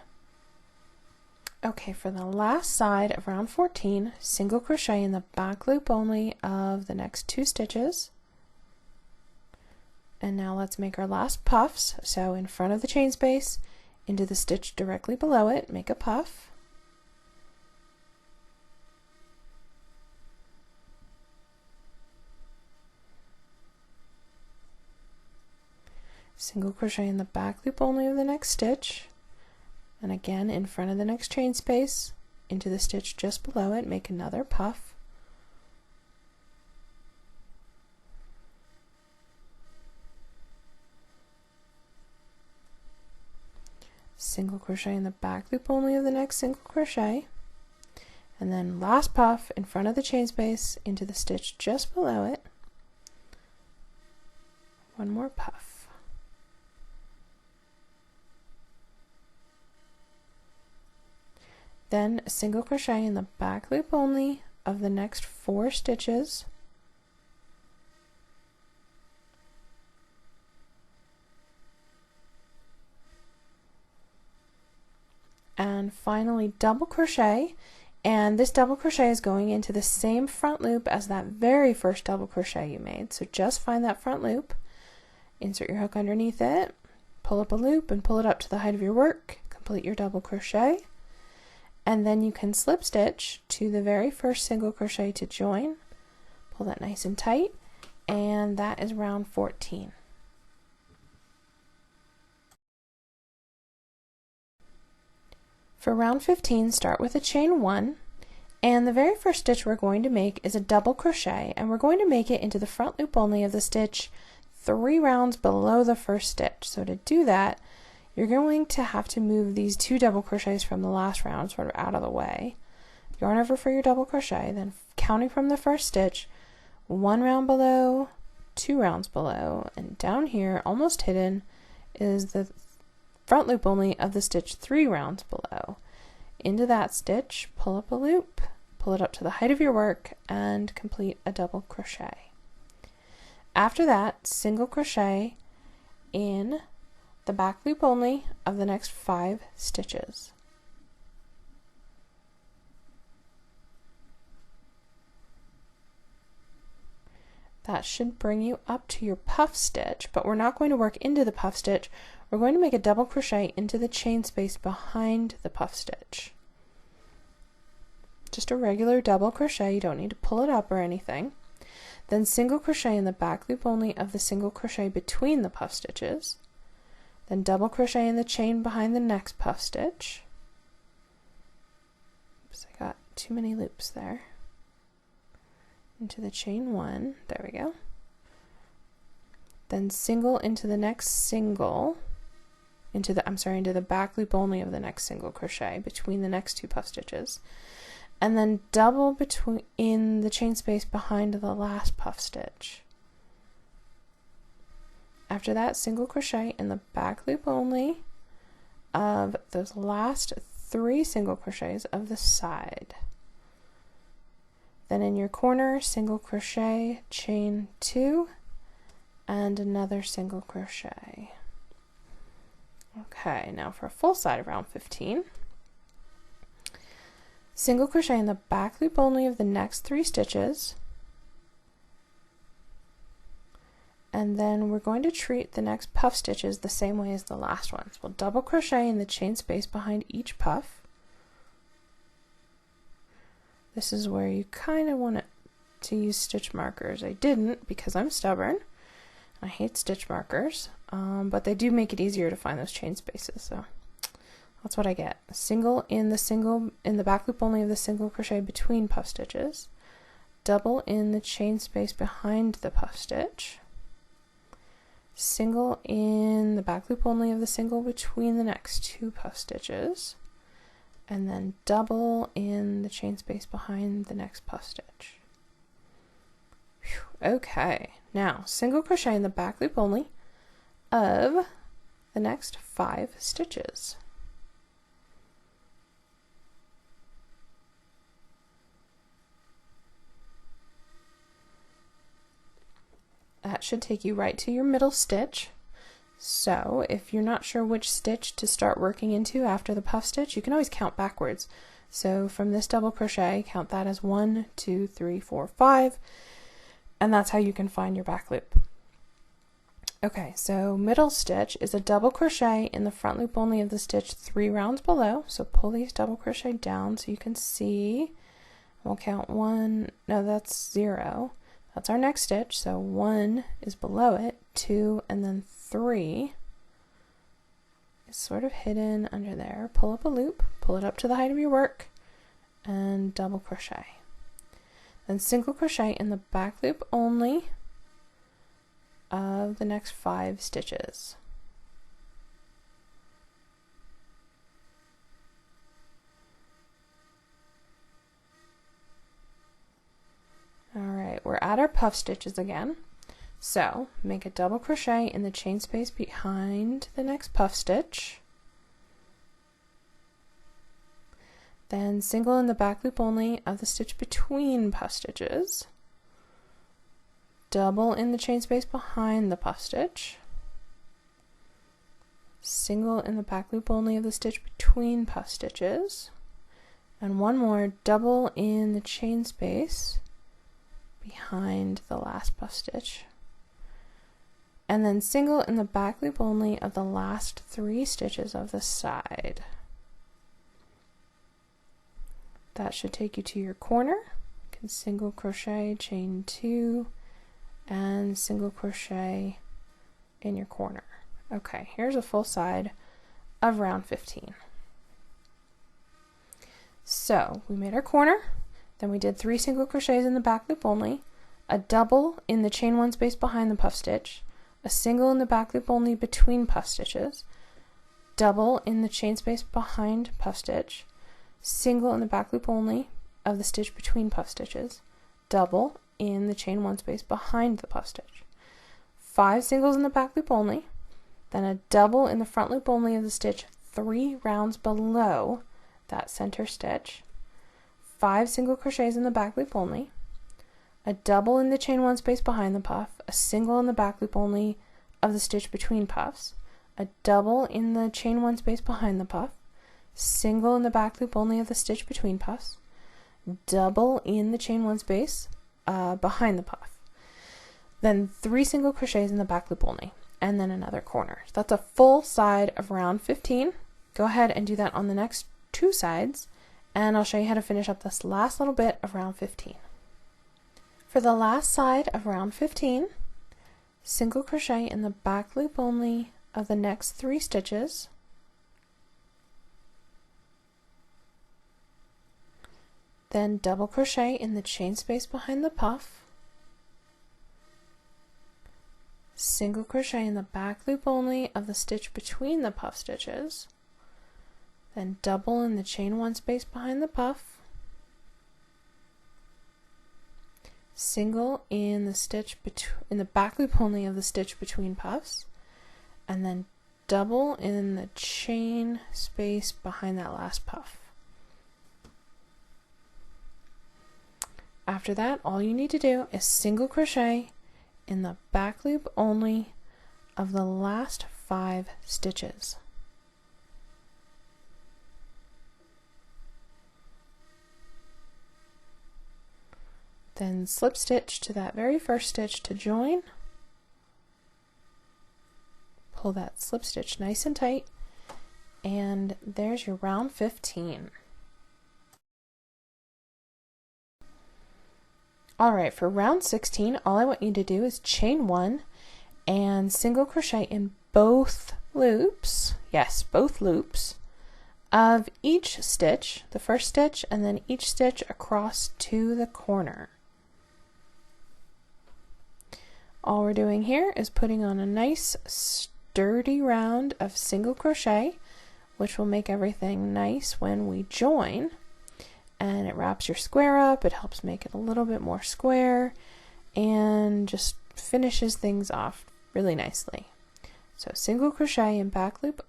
Okay, for the last side of round 14, single crochet in the back loop only of the next 2 stitches. And now let's make our last puffs. So in front of the chain space, into the stitch directly below it, make a puff. Single crochet in the back loop only of the next stitch, and again in front of the next chain space, into the stitch just below it, make another puff. Single crochet in the back loop only of the next single crochet, and then last puff in front of the chain space into the stitch just below it, one more puff. Then a single crochet in the back loop only of the next 4 stitches. And finally double crochet, and this double crochet is going into the same front loop as that very first double crochet you made. So just find that front loop, insert your hook underneath it, pull up a loop and pull it up to the height of your work, complete your double crochet, and then you can slip stitch to the very first single crochet to join, pull that nice and tight, and that is round 14. For round 15, start with a chain 1, and the very first stitch we're going to make is a double crochet, and we're going to make it into the front loop only of the stitch 3 rounds below the first stitch. So to do that, you're going to have to move these 2 double crochets from the last round sort of out of the way. Yarn over for your double crochet, then counting from the first stitch, 1 round below, 2 rounds below, and down here, almost hidden, is the front loop only of the stitch 3 rounds below. Into that stitch, pull up a loop, pull it up to the height of your work, and complete a double crochet. After that, single crochet in the back loop only of the next 5 stitches. That should bring you up to your puff stitch, but we're not going to work into the puff stitch. We're going to make a double crochet into the chain space behind the puff stitch. Just a regular double crochet, you don't need to pull it up or anything. Then single crochet in the back loop only of the single crochet between the puff stitches. Then double crochet in the chain behind the next puff stitch. Oops, I got too many loops there. Into the chain 1, there we go. Then single into the next single, into the back loop only of the next single crochet between the next 2 puff stitches, and then double in the chain space behind the last puff stitch. After that, single crochet in the back loop only of those last 3 single crochets of the side. Then in your corner, single crochet, chain 2, and another single crochet. Okay, now for a full side of round 15. Single crochet in the back loop only of the next 3 stitches. And then we're going to treat the next puff stitches the same way as the last ones. We'll double crochet in the chain space behind each puff. This is where you kind of want to use stitch markers. I didn't because I'm stubborn. I hate stitch markers, but they do make it easier to find those chain spaces, so that's what I get. Single in the back loop only of the single crochet between puff stitches, double in the chain space behind the puff stitch, single in the back loop only of the single between the next 2 puff stitches, and then double in the chain space behind the next puff stitch. Whew. Okay, now single crochet in the back loop only of the next 5 stitches. That should take you right to your middle stitch. So if you're not sure which stitch to start working into after the puff stitch, you can always count backwards. So from this double crochet, count that as 1, 2, 3, 4, 5, and that's how you can find your back loop. Okay, so middle stitch is a double crochet in the front loop only of the stitch 3 rounds below. So pull these double crochet down so you can see. We'll count 1, no, that's 0. That's our next stitch, so 1 is below it, 2, and then 3 is sort of hidden under there. Pull up a loop, pull it up to the height of your work, and double crochet. Then single crochet in the back loop only of the next 5 stitches. Alright, we're at our puff stitches again. So make a double crochet in the chain space behind the next puff stitch, then single in the back loop only of the stitch between puff stitches, double in the chain space behind the puff stitch, single in the back loop only of the stitch between puff stitches, and one more, double in the chain space behind the last puff stitch, and then single in the back loop only of the last 3 stitches of the side. That should take you to your corner. You can single crochet, chain 2, and single crochet in your corner. Okay, here's a full side of round 15. So we made our corner, then we did 3 single crochets in the back loop only, a double in the chain 1 space behind the puff stitch, a single in the back loop only between puff stitches, double in the chain space behind puff stitch, single in the back loop only of the stitch between puff stitches, double in the chain 1 space behind the puff stitch, 5 singles in the back loop only, then a double in the front loop only of the stitch 3 rounds below that center stitch, 5 single crochets in the back loop only, a double in the chain 1 space behind the puff, a single in the back loop only of the stitch between puffs, a double in the chain 1 space behind the puff, single in the back loop only of the stitch between puffs, double in the chain 1 space behind the puff, then 3 single crochets in the back loop only, and then another corner. So that's a full side of round 15. Go ahead and do that on the next 2 sides, and I'll show you how to finish up this last little bit of round 15. For the last side of round 15, single crochet in the back loop only of the next 3 stitches, then double crochet in the chain space behind the puff, single crochet in the back loop only of the stitch between the puff stitches, then double in the chain 1 space behind the puff, single in the stitch in the back loop only of the stitch between puffs, and then double in the chain space behind that last puff. After that, all you need to do is single crochet in the back loop only of the last 5 stitches. Then slip stitch to that very first stitch to join. Pull that slip stitch nice and tight, and there's your round 15. Alright, for round 16, all I want you to do is chain 1 and single crochet in both loops, yes, both loops, of each stitch, the first stitch, and then each stitch across to the corner. All we're doing here is putting on a nice sturdy round of single crochet, which will make everything nice when we join. And it wraps your square up, it helps make it a little bit more square, and just finishes things off really nicely. So single crochet in back loop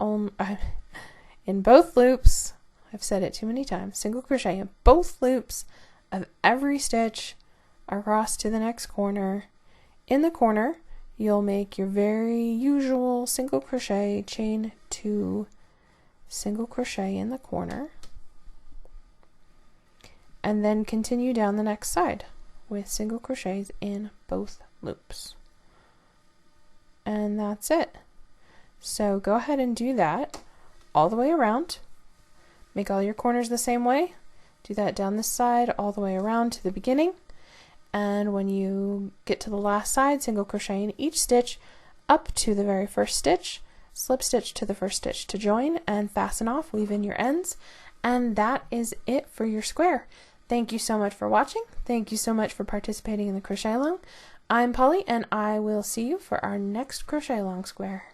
in both loops, I've said it too many times, single crochet in both loops of every stitch across to the next corner. In the corner, you'll make your very usual single crochet, chain 2, single crochet in the corner, and then continue down the next side with single crochets in both loops. And that's it. So go ahead and do that all the way around. Make all your corners the same way. Do that down this side all the way around to the beginning. And when you get to the last side, single crochet in each stitch up to the very first stitch, slip stitch to the first stitch to join, and fasten off, weave in your ends. And that is it for your square. Thank you so much for watching. Thank you so much for participating in the crochet along. I'm Polly, and I will see you for our next crochet along square.